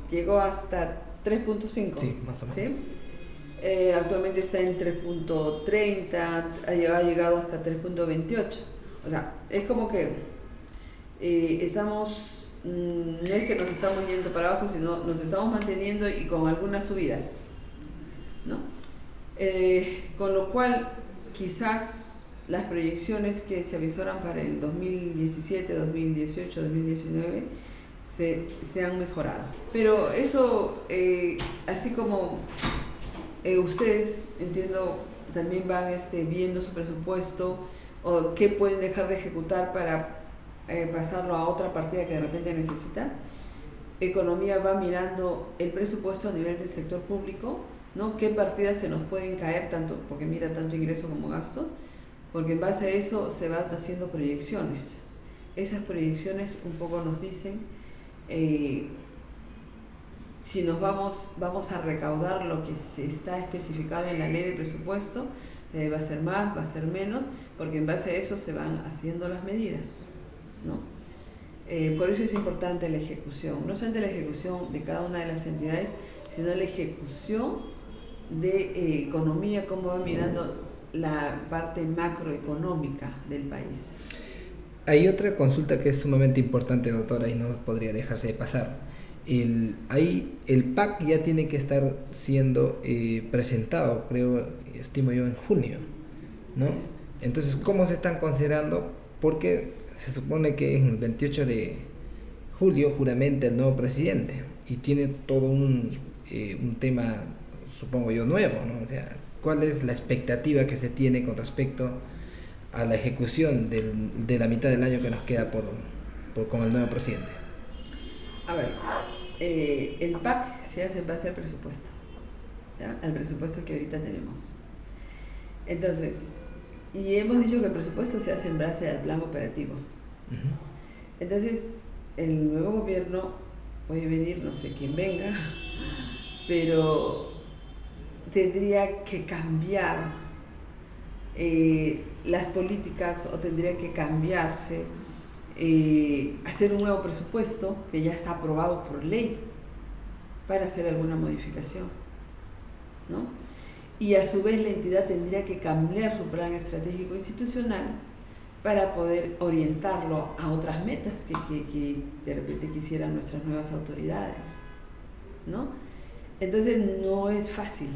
llegó hasta 3.5. Sí, más o menos. ¿Sí? Actualmente está en 3.30, ha llegado hasta 3.28. O sea, es como que estamos, no es que nos estamos yendo para abajo, sino nos estamos manteniendo y con algunas subidas, ¿no? Con lo cual, quizás las proyecciones que se avisoran para el 2017, 2018, 2019 se han mejorado. Pero eso, así como ustedes, entiendo, también van viendo su presupuesto o qué pueden dejar de ejecutar para pasarlo a otra partida que de repente necesitan. Economía va mirando el presupuesto a nivel del sector público, ¿no? ¿Qué partidas se nos pueden caer, porque mira tanto ingreso como gasto? Porque en base a eso se van haciendo proyecciones. Esas proyecciones un poco nos dicen si nos vamos a recaudar lo que se está especificado en la ley de presupuesto, va a ser más, va a ser menos, porque en base a eso se van haciendo las medidas, ¿no? Por eso es importante la ejecución, no solamente la ejecución de cada una de las entidades, sino la ejecución de economía, cómo va mirando la parte macroeconómica del país. Hay otra consulta que es sumamente importante, doctora, y no podría dejarse de pasar. El PAC ya tiene que estar siendo presentado, estimo yo, en junio, ¿no? Entonces, ¿cómo se están considerando? Porque se supone que en el 28 de julio juramenta el nuevo presidente y tiene todo un tema, supongo yo, nuevo, ¿no? O sea, ¿cuál es la expectativa que se tiene con respecto a la ejecución de la mitad del año que nos queda con el nuevo presidente? A ver, el PAC se hace en base al presupuesto, ¿ya? Al presupuesto que ahorita tenemos. Entonces, y hemos dicho que el presupuesto se hace en base al plan operativo. Uh-huh. Entonces, el nuevo gobierno puede venir, no sé quién venga, pero tendría que cambiar las políticas, o tendría que cambiarse, hacer un nuevo presupuesto que ya está aprobado por ley para hacer alguna modificación, ¿no? Y a su vez la entidad tendría que cambiar su plan estratégico institucional para poder orientarlo a otras metas que de repente quisieran nuestras nuevas autoridades, ¿no? Entonces no es fácil.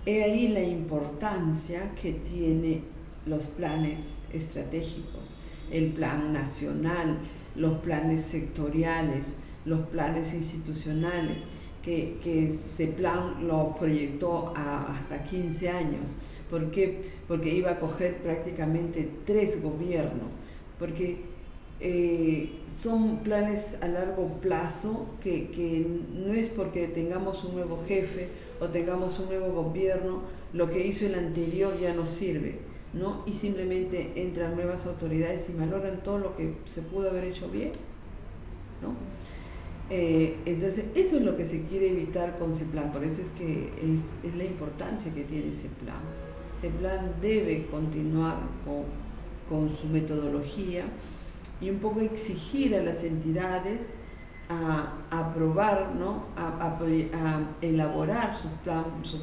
He ahí la importancia que tiene los planes estratégicos, el plan nacional, los planes sectoriales, los planes institucionales, que ese plan lo proyectó hasta 15 años. ¿Por qué? Porque iba a coger prácticamente 3 gobiernos, porque son planes a largo plazo que no es porque tengamos un nuevo jefe o tengamos un nuevo gobierno, lo que hizo el anterior ya no sirve, ¿no? Y simplemente entran nuevas autoridades y valoran todo lo que se pudo haber hecho bien, ¿no? Entonces eso es lo que se quiere evitar con ese plan. Por eso es que es la importancia que tiene ese plan. Ese plan debe continuar con su metodología y un poco exigir a las entidades a aprobar, ¿no? a elaborar su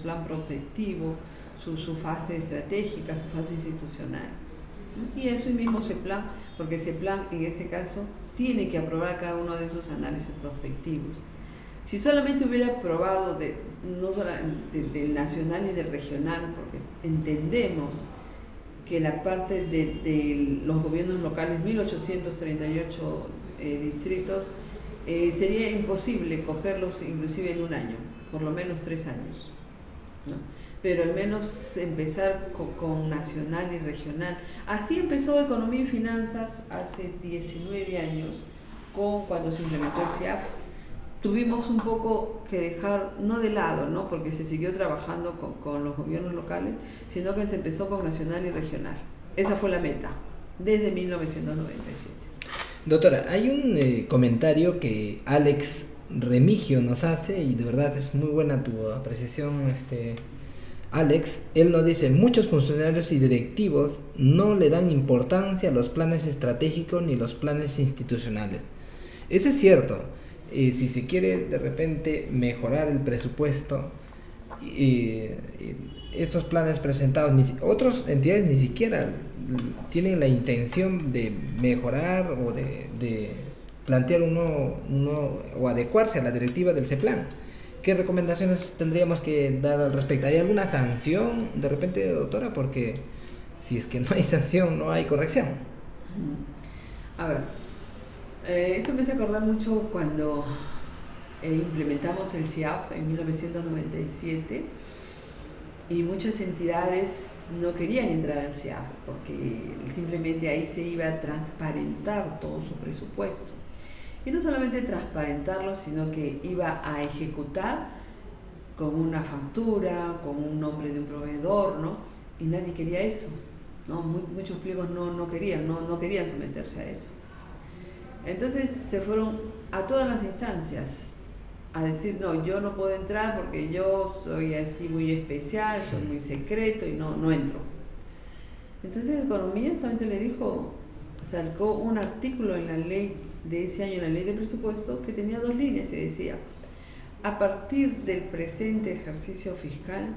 plan prospectivo, su fase estratégica, su fase institucional, ¿no? Y eso mismo ese plan, porque ese plan en este caso tiene que aprobar cada uno de esos análisis prospectivos. Si solamente hubiera aprobado no solamente del nacional y del regional, porque entendemos que la parte de los gobiernos locales, 1838 distritos, sería imposible cogerlos inclusive en un año, por lo menos 3 años, ¿no? pero al menos empezar con nacional y regional. Así empezó Economía y Finanzas hace 19 años, cuando se implementó el CIAF. Tuvimos un poco que dejar, no de lado, ¿no? Porque se siguió trabajando con los gobiernos locales, sino que se empezó con nacional y regional. Esa fue la meta, desde 1997. Doctora, hay un comentario que Alex Remigio nos hace, y de verdad es muy buena tu apreciación, Alex. Él nos dice: muchos funcionarios y directivos no le dan importancia a los planes estratégicos ni los planes institucionales. Eso es cierto. Si se quiere de repente mejorar el presupuesto, estos planes presentados, otras entidades ni siquiera tienen la intención de mejorar o de plantear uno o adecuarse a la directiva del CEPLAN. ¿Qué recomendaciones tendríamos que dar al respecto? ¿Hay alguna sanción de repente, doctora? Porque si es que no hay sanción, no hay corrección. A ver, esto me hace acordar mucho cuando implementamos el CIAF en 1997 y muchas entidades no querían entrar al CIAF porque simplemente ahí se iba a transparentar todo su presupuesto. Y no solamente transparentarlo, sino que iba a ejecutar con una factura, con un nombre de un proveedor, ¿no? Y nadie quería eso, ¿no? Muchos pliegos no querían someterse a eso. Entonces se fueron a todas las instancias a decir: no, yo no puedo entrar porque yo soy así muy especial, soy muy secreto y no entro. Entonces Economía solamente le dijo, sacó un artículo en la ley de ese año, en la ley de presupuesto, que tenía 2 líneas y decía: a partir del presente ejercicio fiscal,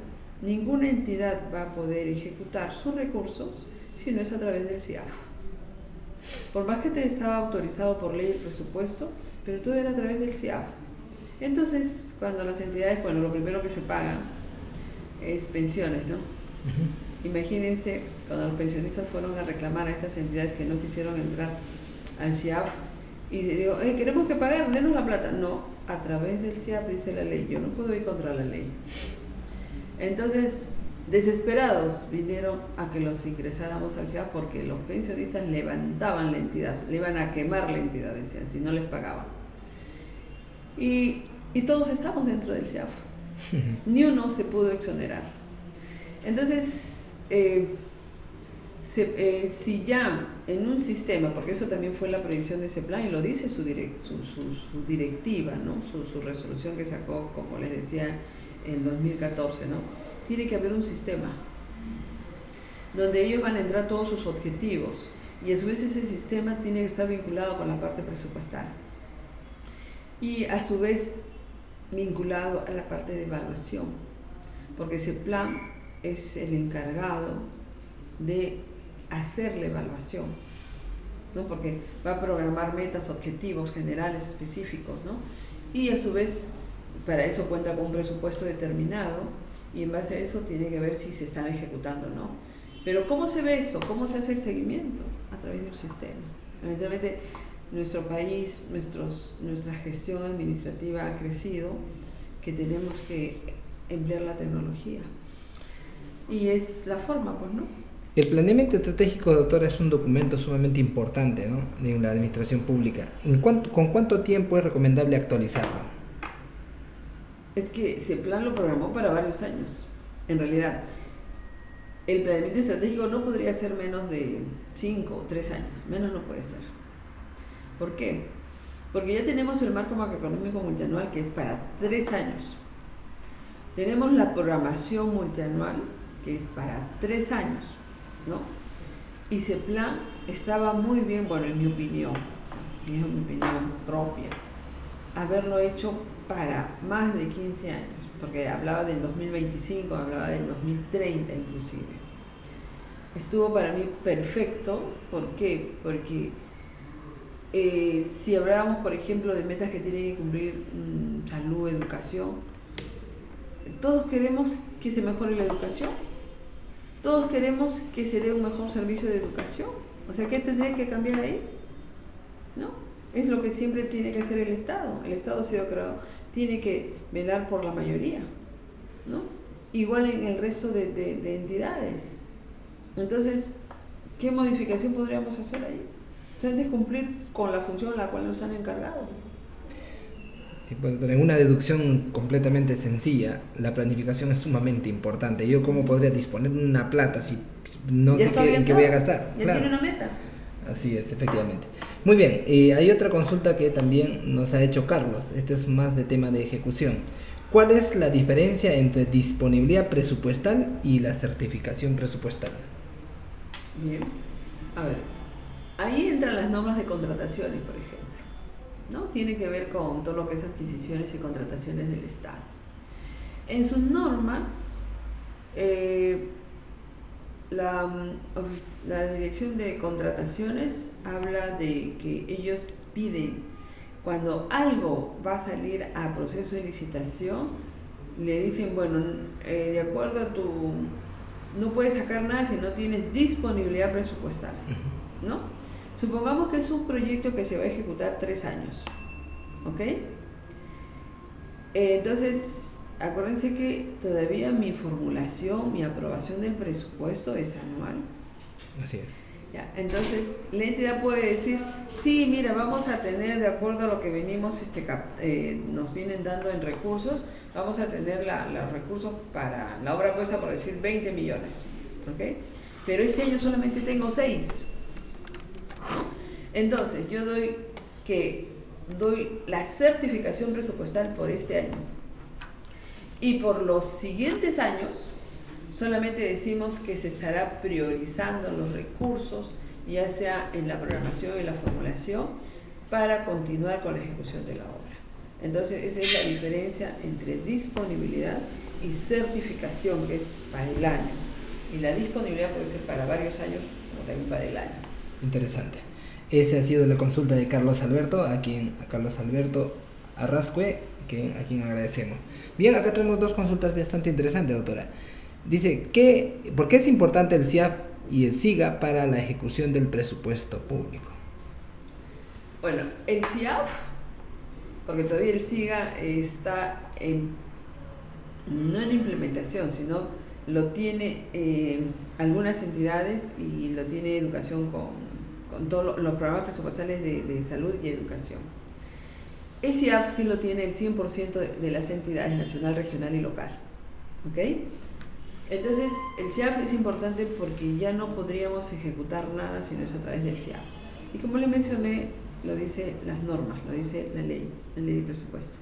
ninguna entidad va a poder ejecutar sus recursos si no es a través del CIAF. Por más que te estaba autorizado por ley el presupuesto, pero todo era a través del CIAF. Entonces, cuando las entidades, bueno, lo primero que se pagan es pensiones, ¿no? Uh-huh. Imagínense cuando los pensionistas fueron a reclamar a estas entidades que no quisieron entrar al CIAF y se dijo: queremos que paguen, denos la plata. No, a través del CIAF dice la ley, yo no puedo ir contra la ley. Entonces, desesperados vinieron a que los ingresáramos al CIAF porque los pensionistas levantaban la entidad, le iban a quemar la entidad, decían, si no les pagaban. Y todos estamos dentro del CIAF. Ni uno se pudo exonerar. Entonces, si ya en un sistema, porque eso también fue la predicción de ese plan y lo dice su directiva, ¿no? Su resolución que sacó, como les decía, en 2014, ¿no? Tiene que haber un sistema donde ellos van a entrar todos sus objetivos y a su vez ese sistema tiene que estar vinculado con la parte presupuestal y a su vez vinculado a la parte de evaluación, porque ese plan es el encargado de hacer la evaluación, ¿no? Porque va a programar metas, objetivos generales específicos, ¿no? Y a su vez para eso cuenta con un presupuesto determinado y en base a eso tiene que ver si se están ejecutando o no. Pero ¿cómo se ve eso? ¿Cómo se hace el seguimiento? A través de un sistema. Lamentablemente nuestro país, nuestra gestión administrativa ha crecido, que tenemos que emplear la tecnología. Y es la forma, pues, ¿no? El planeamiento estratégico, doctora, es un documento sumamente importante, ¿no?, en la administración pública. ¿Con cuánto tiempo es recomendable actualizarlo? Es que ese plan lo programó para varios años. En realidad, el planeamiento estratégico no podría ser menos de 5 o 3 años. Menos no puede ser. ¿Por qué? Porque ya tenemos el marco macroeconómico multianual, que es para 3 años. Tenemos la programación multianual, que es para 3 años, ¿no? Y ese plan estaba muy bien, bueno, en mi opinión, es mi opinión propia, haberlo hecho para más de 15 años, porque hablaba del 2025, hablaba del 2030 inclusive. Estuvo para mí perfecto. ¿Por qué? Porque si hablábamos, por ejemplo, de metas que tienen que cumplir salud, educación, todos queremos que se mejore la educación, todos queremos que se dé un mejor servicio de educación. O sea, ¿qué tendría que cambiar ahí? ¿No? Es lo que siempre tiene que hacer el Estado. El Estado ha sido creado, tiene que velar por la mayoría, ¿no? igual en el resto de entidades. Entonces, ¿qué modificación podríamos hacer ahí? Antes cumplir con la función a la cual nos han encargado. Sí, pues, en una deducción completamente sencilla, la planificación es sumamente importante. Yo cómo podría disponer una plata si no sé en qué voy a gastar. Ya tiene una meta. Así es, efectivamente. Muy bien, hay otra consulta que también nos ha hecho Carlos. Este es más de tema de ejecución. ¿Cuál es la diferencia entre disponibilidad presupuestal y la certificación presupuestal? Bien. A ver, ahí entran las normas de contrataciones, por ejemplo, ¿no? Tiene que ver con todo lo que es adquisiciones y contrataciones del Estado. En sus normas, la Dirección de Contrataciones habla de que ellos piden, cuando algo va a salir a proceso de licitación, le dicen, bueno, de acuerdo a no puedes sacar nada si no tienes disponibilidad presupuestal, ¿no? Supongamos que es un proyecto que se va a ejecutar 3 años, ¿ok? Entonces, acuérdense que todavía mi formulación, mi aprobación del presupuesto es anual. Así es. Ya, entonces, la entidad puede decir, sí, mira, vamos a tener, de acuerdo a lo que venimos, nos vienen dando en recursos, vamos a tener los recursos para la obra puesta, por decir, 20 millones, ¿ok? Pero este año solamente tengo 6. Entonces, yo doy la certificación presupuestal por este año. Y por los siguientes años, solamente decimos que se estará priorizando los recursos, ya sea en la programación y la formulación, para continuar con la ejecución de la obra. Entonces, esa es la diferencia entre disponibilidad y certificación, que es para el año. Y la disponibilidad puede ser para varios años, como también para el año. Interesante. Esa ha sido la consulta de Carlos Alberto, a Carlos Alberto Arrascue, a quien agradecemos. Bien, acá tenemos 2 consultas bastante interesantes, doctora. Dice, ¿por qué es importante el CIAF y el SIGA para la ejecución del presupuesto público? Bueno, el CIAF, porque todavía el SIGA está no en implementación, sino lo tiene algunas entidades, y lo tiene educación con todos los programas presupuestales de salud y educación. El CIAF sí lo tiene el 100% de las entidades nacional, regional y local. ¿Ok? Entonces, el CIAF es importante porque ya no podríamos ejecutar nada si no es a través del CIAF. Y como le mencioné, lo dice las normas, lo dice la ley de presupuesto,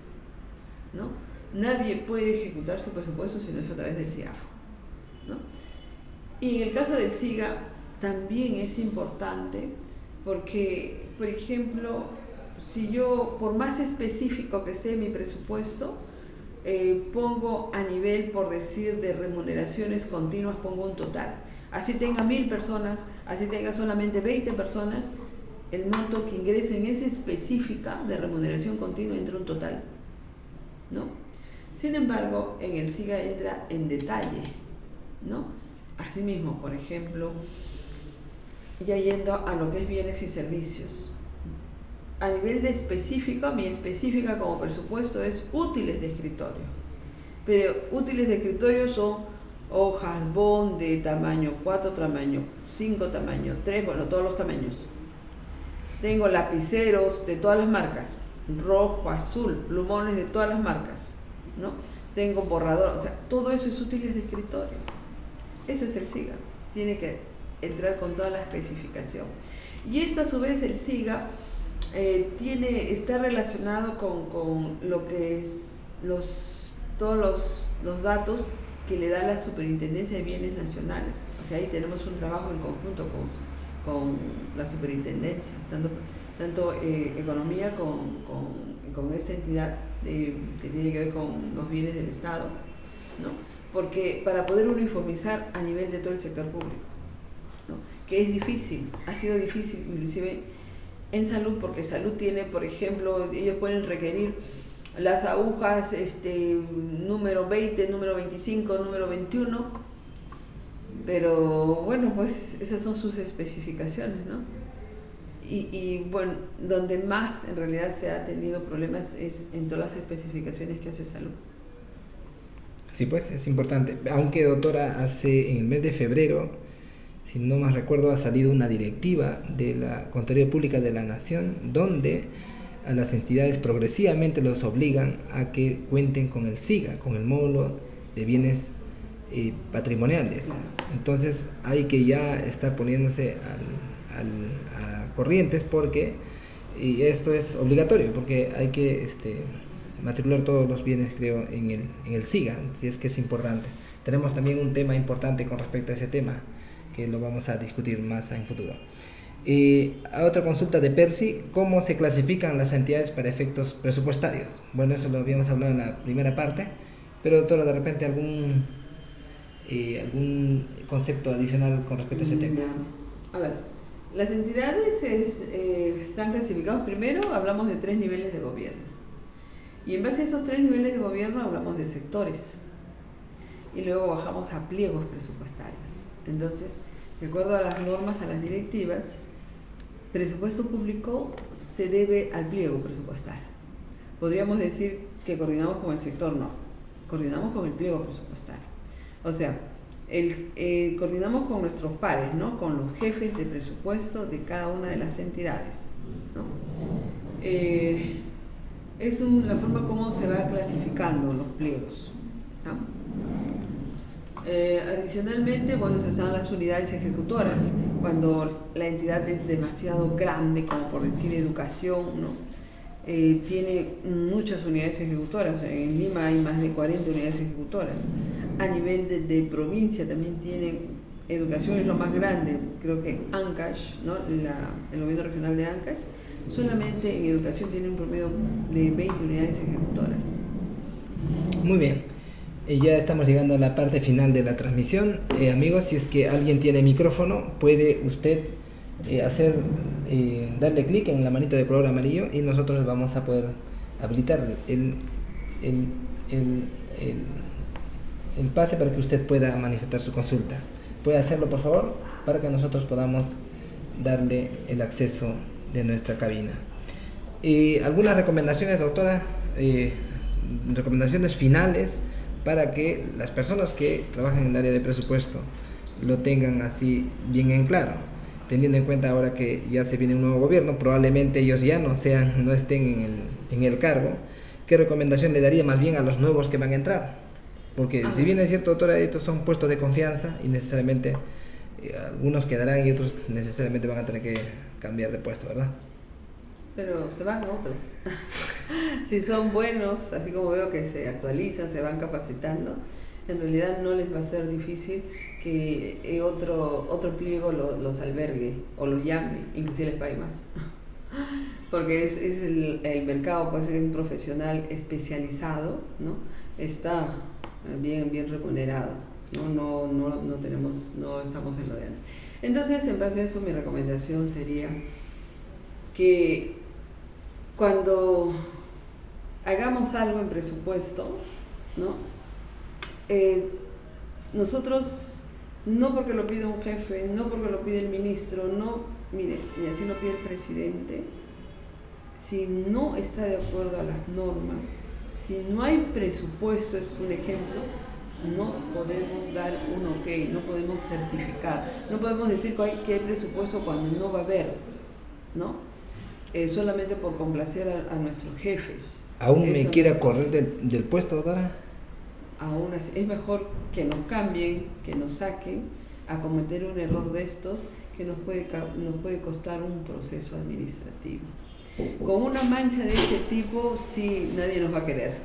¿no? Nadie puede ejecutar su presupuesto si no es a través del CIAF, ¿no? Y en el caso del SIGA también es importante porque, por ejemplo, si yo, por más específico que sea mi presupuesto, pongo a nivel, por decir, de remuneraciones continuas, pongo un total. Así tenga 1000 personas, así tenga solamente 20 personas, el monto que ingrese en esa específica de remuneración continua entra un total, ¿no? Sin embargo, en el SIGA entra en detalle, ¿no? Asimismo, por ejemplo, ya yendo a lo que es bienes y servicios. A nivel de específico, mi específica como presupuesto es útiles de escritorio. Pero útiles de escritorio son hojas, bond de tamaño 4, tamaño 5, tamaño 3, bueno, todos los tamaños. Tengo lapiceros de todas las marcas, rojo, azul, plumones de todas las marcas, ¿no? Tengo borrador, o sea, todo eso es útiles de escritorio. Eso es el SIGA, tiene que entrar con toda la especificación. Y esto a su vez el SIGA está relacionado con lo que es todos los datos que le da la Superintendencia de Bienes Nacionales. O sea, ahí tenemos un trabajo en conjunto con la Superintendencia, tanto economía con esta entidad que tiene que ver con los bienes del Estado, ¿no? Porque para poder uniformizar a nivel de todo el sector público, ¿no? Que es difícil, ha sido difícil inclusive en salud, porque salud tiene, por ejemplo, ellos pueden requerir las agujas número 20, número 25, número 21, pero bueno, pues esas son sus especificaciones, ¿no? Y bueno, donde más en realidad se ha tenido problemas es en todas las especificaciones que hace salud. Sí, pues es importante. Aunque, doctora, en el mes de febrero, si no más recuerdo, ha salido una directiva de la Contraloría Pública de la Nación donde a las entidades progresivamente los obligan a que cuenten con el SIGA, con el módulo de bienes patrimoniales. Entonces hay que ya estar poniéndose a corrientes porque esto es obligatorio, porque hay que matricular todos los bienes, creo, en el SIGA, si es que es importante. Tenemos también un tema importante con respecto a ese tema, que lo vamos a discutir más en futuro. A otra consulta de Percy: ¿cómo se clasifican las entidades para efectos presupuestarios? Bueno, eso lo habíamos hablado en la primera parte, pero doctora, de repente algún concepto adicional con respecto a ese tema. A ver, las entidades están clasificadas. Primero hablamos de 3 niveles de gobierno, y en base a esos 3 niveles de gobierno hablamos de sectores, y luego bajamos a pliegos presupuestarios. Entonces, de acuerdo a las normas, a las directivas, presupuesto público se debe al pliego presupuestal. Podríamos decir que coordinamos con el sector, no, coordinamos con el pliego presupuestal. O sea, coordinamos con nuestros pares, ¿no? Con los jefes de presupuesto de cada una de las entidades, ¿no? Es la forma como se va clasificando los pliegos, ¿no? Adicionalmente, bueno, se están las unidades ejecutoras. Cuando la entidad es demasiado grande, como por decir educación, ¿no? Tiene muchas unidades ejecutoras. En Lima hay más de 40 unidades ejecutoras. A nivel de provincia también tienen, educación es lo más grande, creo que Ancash, ¿no? El gobierno regional de Ancash, solamente en educación tiene un promedio de 20 unidades ejecutoras. Muy bien. Ya estamos llegando a la parte final de la transmisión. Amigos, si es que alguien tiene micrófono, puede usted darle clic en la manita de color amarillo y nosotros vamos a poder habilitar el pase para que usted pueda manifestar su consulta. ¿Puede hacerlo, por favor, para que nosotros podamos darle el acceso de nuestra cabina? Algunas recomendaciones, doctora, recomendaciones finales para que las personas que trabajan en el área de presupuesto lo tengan así bien en claro, teniendo en cuenta ahora que ya se viene un nuevo gobierno, probablemente ellos ya no estén en el cargo. ¿Qué recomendación le daría más bien a los nuevos que van a entrar? Porque si bien es cierto, doctora, estos son puestos de confianza y necesariamente algunos quedarán y otros necesariamente van a tener que cambiar de puesto, ¿verdad? Pero se van otros. Si son buenos, así como veo que se actualizan, se van capacitando, en realidad no les va a ser difícil que otro pliego los albergue o los llame, inclusive les pague más. Porque es el mercado, puede ser un profesional especializado, ¿no? Está bien remunerado, no estamos en lo de antes. Entonces, en base a eso, mi recomendación sería que cuando hagamos algo en presupuesto, ¿no? Nosotros, no porque lo pida un jefe, no porque lo pide el ministro, no, mire, ni así lo pide el presidente, si no está de acuerdo a las normas, si no hay presupuesto, es un ejemplo, no podemos dar un ok, no podemos certificar, no podemos decir que hay presupuesto cuando no va a haber, ¿no? Solamente por complacer a nuestros jefes. ¿Aún me quiera correr del puesto, doctora? Aún así, es mejor que nos cambien, que nos saquen, a cometer un error de estos que nos puede costar un proceso administrativo. Con una mancha de ese tipo, sí, nadie nos va a querer.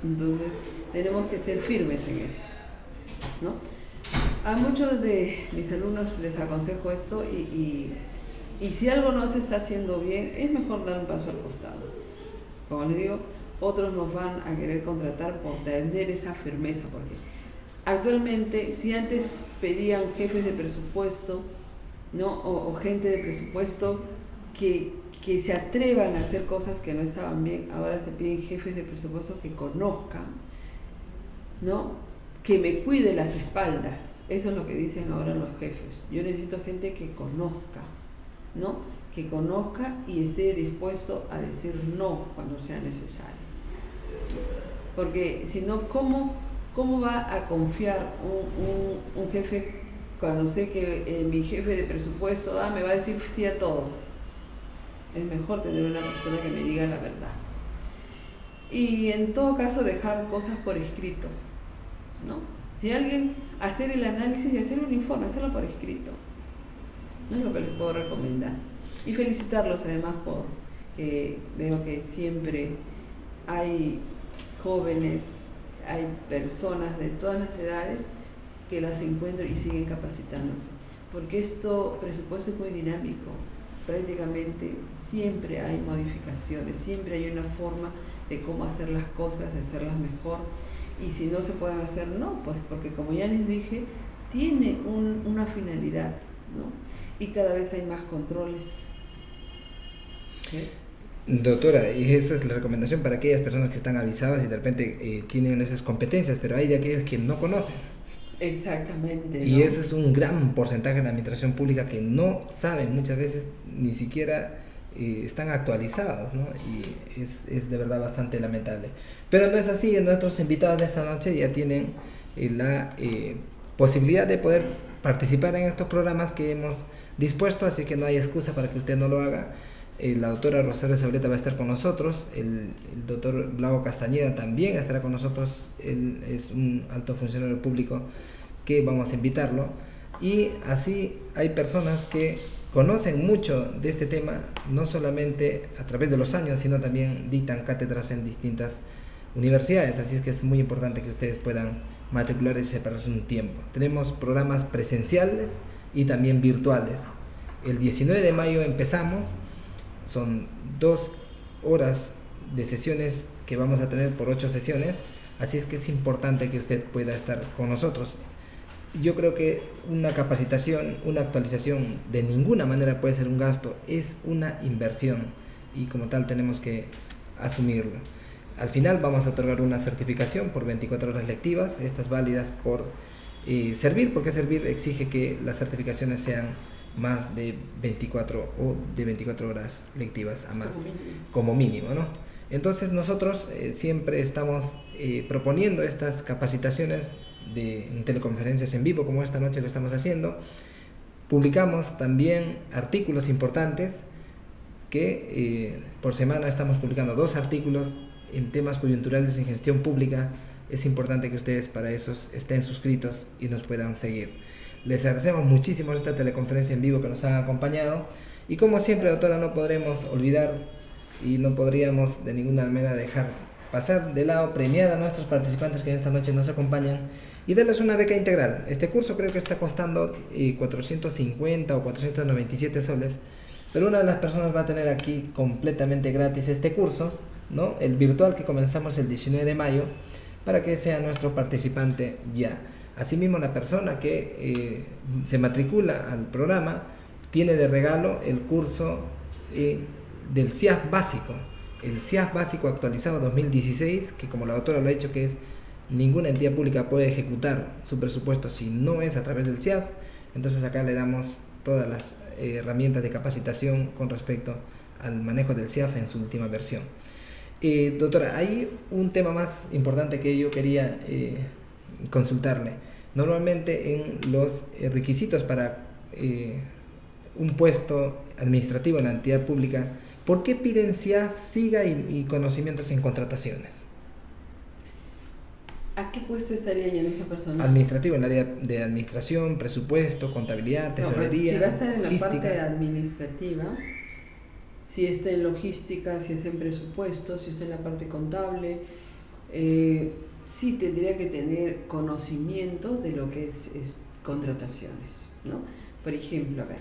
Entonces, tenemos que ser firmes en eso, ¿no? A muchos de mis alumnos les aconsejo esto y si algo no se está haciendo bien, es mejor dar un paso al costado. Como les digo, otros nos van a querer contratar por tener esa firmeza, porque actualmente, si antes pedían jefes de presupuesto, ¿no? o gente de presupuesto que se atrevan a hacer cosas que no estaban bien, ahora se piden jefes de presupuesto que conozcan, ¿no? Que me cuide las espaldas. Eso es lo que dicen ahora los jefes. Yo necesito gente que conozca, ¿no? Que conozca y esté dispuesto a decir no cuando sea necesario. Porque si no, ¿cómo ¿Cómo va a confiar un jefe cuando sé que mi jefe de presupuesto me va a decir tía todo? Es mejor tener una persona que me diga la verdad. Y en todo caso dejar cosas por escrito, ¿no? Si alguien, hacer el análisis y hacer un informe, hacerlo por escrito. No es lo que les puedo recomendar. Y felicitarlos además porque veo que siempre hay jóvenes, hay personas de todas las edades que las encuentro y siguen capacitándose. Porque presupuesto es muy dinámico. Prácticamente siempre hay modificaciones, siempre hay una forma de cómo hacer las cosas, de hacerlas mejor. Y si no se pueden hacer, no, pues porque como ya les dije, tiene una finalidad, ¿no? Y cada vez hay más controles. ¿Sí? Doctora, y esa es la recomendación para aquellas personas que están avisadas y de repente tienen esas competencias, pero hay de aquellos que no conocen. Exactamente. Y ¿no? eso es un gran porcentaje de la administración pública que no saben, muchas veces ni siquiera están actualizados, ¿no? Y es de verdad bastante lamentable. Pero no es así, nuestros invitados de esta noche ya tienen la posibilidad de poder participar en estos programas que hemos dispuesto, así que no hay excusa para que usted no lo haga. La doctora Rosario Zabaleta va a estar con nosotros, el doctor Lago Castañeda también estará con nosotros, él es un alto funcionario público que vamos a invitarlo, y así hay personas que conocen mucho de este tema, no solamente a través de los años, sino también dictan cátedras en distintas universidades, así es que es muy importante que ustedes puedan matricularse y separarse un tiempo. Tenemos programas presenciales y también virtuales. El 19 de mayo empezamos. Son 2 horas de sesiones que vamos a tener por 8 sesiones, así es que es importante que usted pueda estar con nosotros. Yo creo que una capacitación, una actualización de ninguna manera puede ser un gasto, es una inversión y como tal tenemos que asumirlo. Al final vamos a otorgar una certificación por 24 horas lectivas, estas válidas por servir, porque servir exige que las certificaciones sean más de 24 o de 24 horas lectivas a más, como mínimo, ¿no? Entonces nosotros siempre estamos proponiendo estas capacitaciones en teleconferencias en vivo, como esta noche lo estamos haciendo. Publicamos también artículos importantes que por semana estamos publicando 2 artículos en temas coyunturales en gestión pública. Es importante que ustedes para esos estén suscritos y nos puedan seguir. Les agradecemos muchísimo esta teleconferencia en vivo que nos han acompañado y como siempre, doctora, no podremos olvidar y no podríamos de ninguna manera dejar pasar de lado premiar a nuestros participantes que esta noche nos acompañan y darles una beca integral. Este curso creo que está costando 450 o 497 soles, pero una de las personas va a tener aquí completamente gratis este curso, ¿no? El virtual que comenzamos el 19 de mayo para que sea nuestro participante ya. Asimismo, la persona que se matricula al programa tiene de regalo el curso del CIAF básico, el CIAF básico actualizado 2016, que como la doctora lo ha dicho, que es ninguna entidad pública puede ejecutar su presupuesto si no es a través del CIAF. Entonces acá le damos todas las herramientas de capacitación con respecto al manejo del CIAF en su última versión. Doctora, hay un tema más importante que yo quería consultarle. Normalmente en los requisitos para un puesto administrativo en la entidad pública, ¿por qué piden CIAF, SIGA y conocimientos en contrataciones? ¿A qué puesto estaría yendo esa persona? Administrativo, en el área de administración, presupuesto, contabilidad, tesorería, si va a estar en logística. la parte administrativa, si está en logística, si está en presupuesto, si está en la parte contable, sí tendría que tener conocimiento de lo que es contrataciones, ¿no? Por ejemplo, a ver,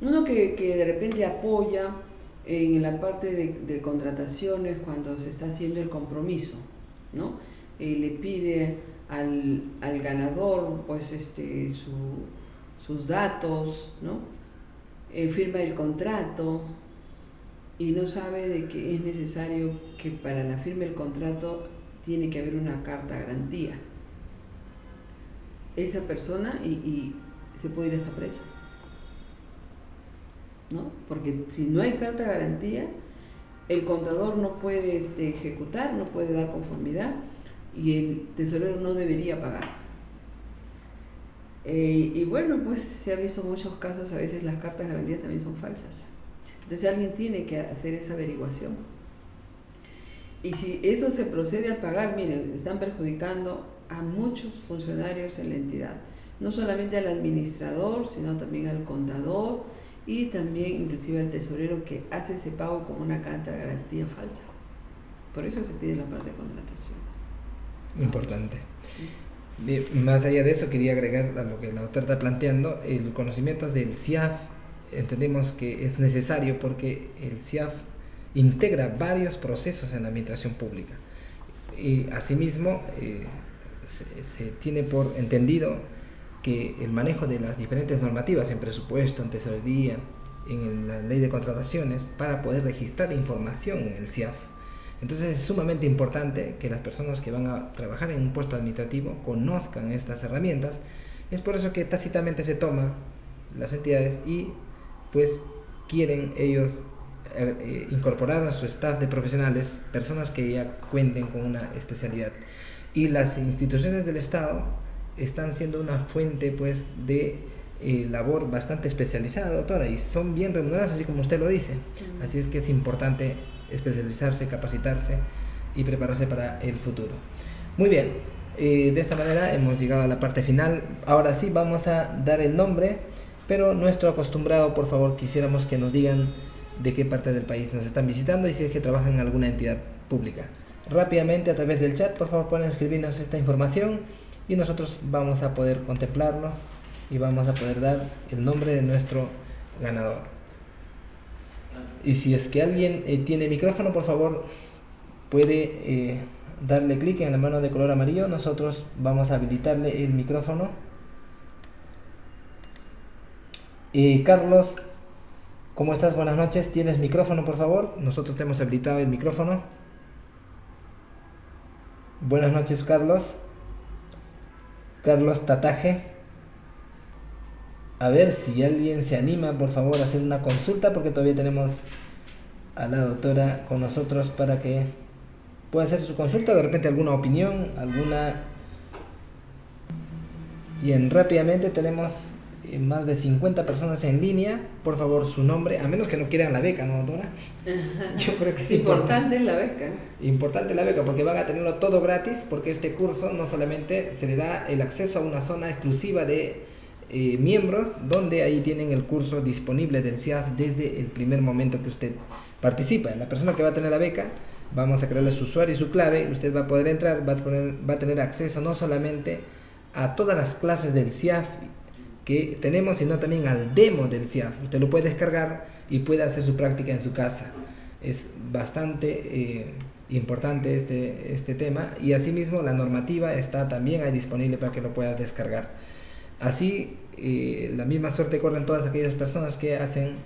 uno que de repente apoya en la parte de contrataciones cuando se está haciendo el compromiso, ¿no? Le pide al ganador pues sus datos, ¿no? Firma el contrato y no sabe de que es necesario que para la firma del contrato tiene que haber una carta garantía. Esa persona y se puede ir hasta preso, ¿no? Porque si no hay carta garantía, el contador no puede ejecutar, no puede dar conformidad, y el tesorero no debería pagar. Y bueno, pues se ha visto muchos casos, a veces las cartas de garantías también son falsas. Entonces alguien tiene que hacer esa averiguación. Y si eso se procede a pagar, miren, están perjudicando a muchos funcionarios en la entidad. No solamente al administrador, sino también al contador y también inclusive al tesorero que hace ese pago con una carta de garantía falsa. Por eso se pide la parte de contrataciones. Importante. Más allá de eso, quería agregar a lo que la doctora está planteando, el conocimiento del CIAF. Entendemos que es necesario porque el CIAF integra varios procesos en la administración pública y asimismo se tiene por entendido que el manejo de las diferentes normativas en presupuesto, en tesorería, en la ley de contrataciones, para poder registrar información en el CIAF. Entonces es sumamente importante que las personas que van a trabajar en un puesto administrativo conozcan estas herramientas. Es por eso que tácitamente se toma las entidades y pues quieren ellos incorporar a su staff de profesionales personas que ya cuenten con una especialidad, y las instituciones del Estado están siendo una fuente pues de labor bastante especializada, doctora, y son bien remuneradas, así como usted lo dice. Así es que es importante especializarse, capacitarse y prepararse para el futuro. Muy bien, de esta manera hemos llegado a la parte final. Ahora sí vamos a dar el nombre, pero nuestro acostumbrado, por favor, quisiéramos que nos digan de qué parte del país nos están visitando y si es que trabajan en alguna entidad pública. Rápidamente a través del chat, por favor, pueden escribirnos esta información y nosotros vamos a poder contemplarlo y vamos a poder dar el nombre de nuestro ganador. Y si es que alguien tiene micrófono, por favor, puede darle clic en la mano de color amarillo. Nosotros vamos a habilitarle el micrófono. Carlos, ¿cómo estás? Buenas noches. ¿Tienes micrófono, por favor? Nosotros te hemos habilitado el micrófono. Buenas noches, Carlos. Carlos Tataje. A ver si alguien se anima, por favor, a hacer una consulta, porque todavía tenemos a la doctora con nosotros para que pueda hacer su consulta, de repente alguna opinión, alguna... Bien, rápidamente tenemos más de 50 personas en línea. Por favor, su nombre, a menos que no quieran la beca, ¿no, doctora? Yo creo que es importante la beca. Importante la beca, porque van a tenerlo todo gratis, porque este curso no solamente se le da el acceso a una zona exclusiva de miembros, donde ahí tienen el curso disponible del CIAF desde el primer momento que usted participa. La persona que va a tener la beca, vamos a crearle su usuario y su clave, usted va a poder entrar, va a tener acceso no solamente a todas las clases del CIAF que tenemos, sino también al demo del CIAF. Usted lo puede descargar y puede hacer su práctica en su casa. Es bastante importante este tema, y asimismo la normativa está también ahí disponible para que lo puedas descargar. Así la misma suerte corren todas aquellas personas que hacen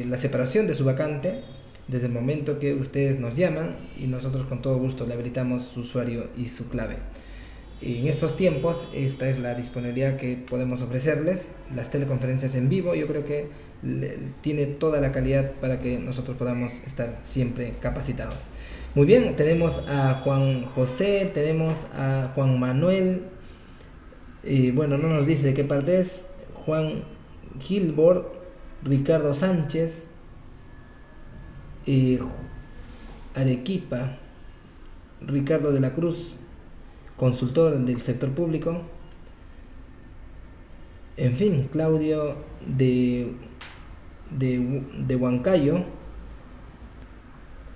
la separación de su vacante desde el momento que ustedes nos llaman, y nosotros con todo gusto le habilitamos su usuario y su clave. En estos tiempos, esta es la disponibilidad que podemos ofrecerles. Las teleconferencias en vivo, yo creo que tiene toda la calidad para que nosotros podamos estar siempre capacitados. Muy bien, tenemos a Juan José, tenemos a Juan Manuel, bueno, no nos dice de qué parte es, Juan Gilbert, Ricardo Sánchez, Arequipa, Ricardo de la Cruz, consultor del sector público, en fin, Claudio de Huancayo.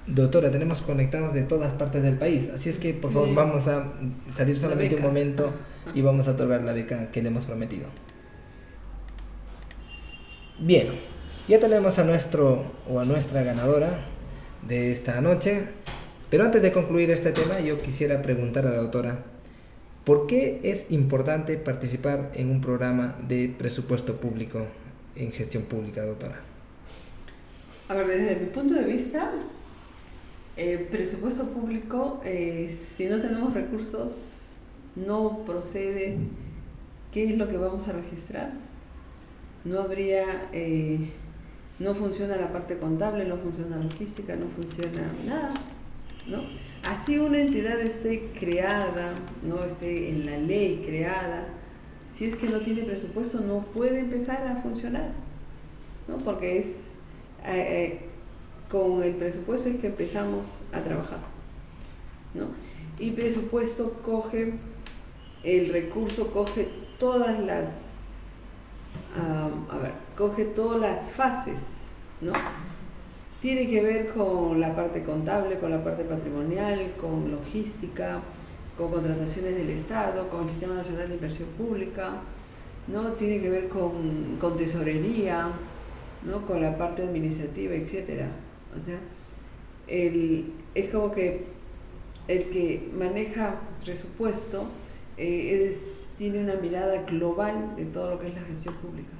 Doctora, tenemos conectados de todas partes del país, así es que por favor vamos a salir solamente un momento y vamos a otorgar la beca que le hemos prometido. Bien, ya tenemos a nuestro o a nuestra ganadora de esta noche, pero antes de concluir este tema yo quisiera preguntar a la doctora, ¿por qué es importante participar en un programa de presupuesto público en gestión pública, doctora? A ver, desde mi punto de vista, presupuesto público, si no tenemos recursos, no procede. ¿Qué es lo que vamos a registrar? No habría, no funciona la parte contable, no funciona la logística, no funciona nada. ¿no? Así una entidad esté creada, no esté en la ley creada, si es que no tiene presupuesto no puede empezar a funcionar, ¿no? Porque es con el presupuesto es que empezamos a trabajar, ¿no? Y presupuesto coge el recurso, coge todas las coge todas las fases, ¿no? Tiene que ver con la parte contable, con la parte patrimonial, con logística, con contrataciones del Estado, con el Sistema Nacional de Inversión Pública, ¿no? Tiene que ver con tesorería, ¿no? Con la parte administrativa, etcétera. O sea, es como que el que maneja presupuesto tiene una mirada global de todo lo que es la gestión pública.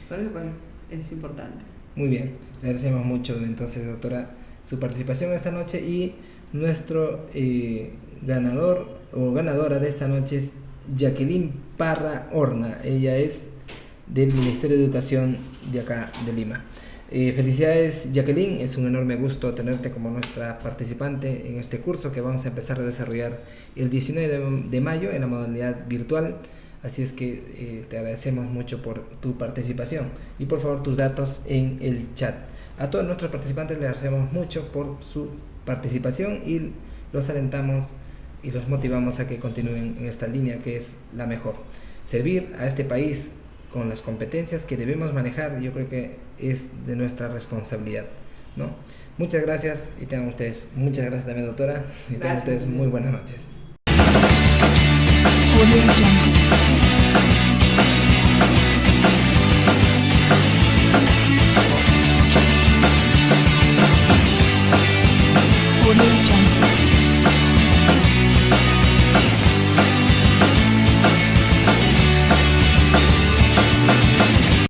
Por eso pues, es importante. Muy bien, le agradecemos mucho entonces, doctora, su participación esta noche, y nuestro ganador o ganadora de esta noche es Jacqueline Parra Horna. Ella es del Ministerio de Educación de acá de Lima. Felicidades, Jacqueline, es un enorme gusto tenerte como nuestra participante en este curso que vamos a empezar a desarrollar el 19 de mayo en la modalidad virtual. Así es que te agradecemos mucho por tu participación, y por favor tus datos en el chat. A todos nuestros participantes les agradecemos mucho por su participación y los alentamos y los motivamos a que continúen en esta línea que es la mejor. Servir a este país con las competencias que debemos manejar, yo creo que es de nuestra responsabilidad, ¿no? Muchas gracias, y tengan ustedes, muchas gracias también, doctora, y tengan ustedes muy buenas noches.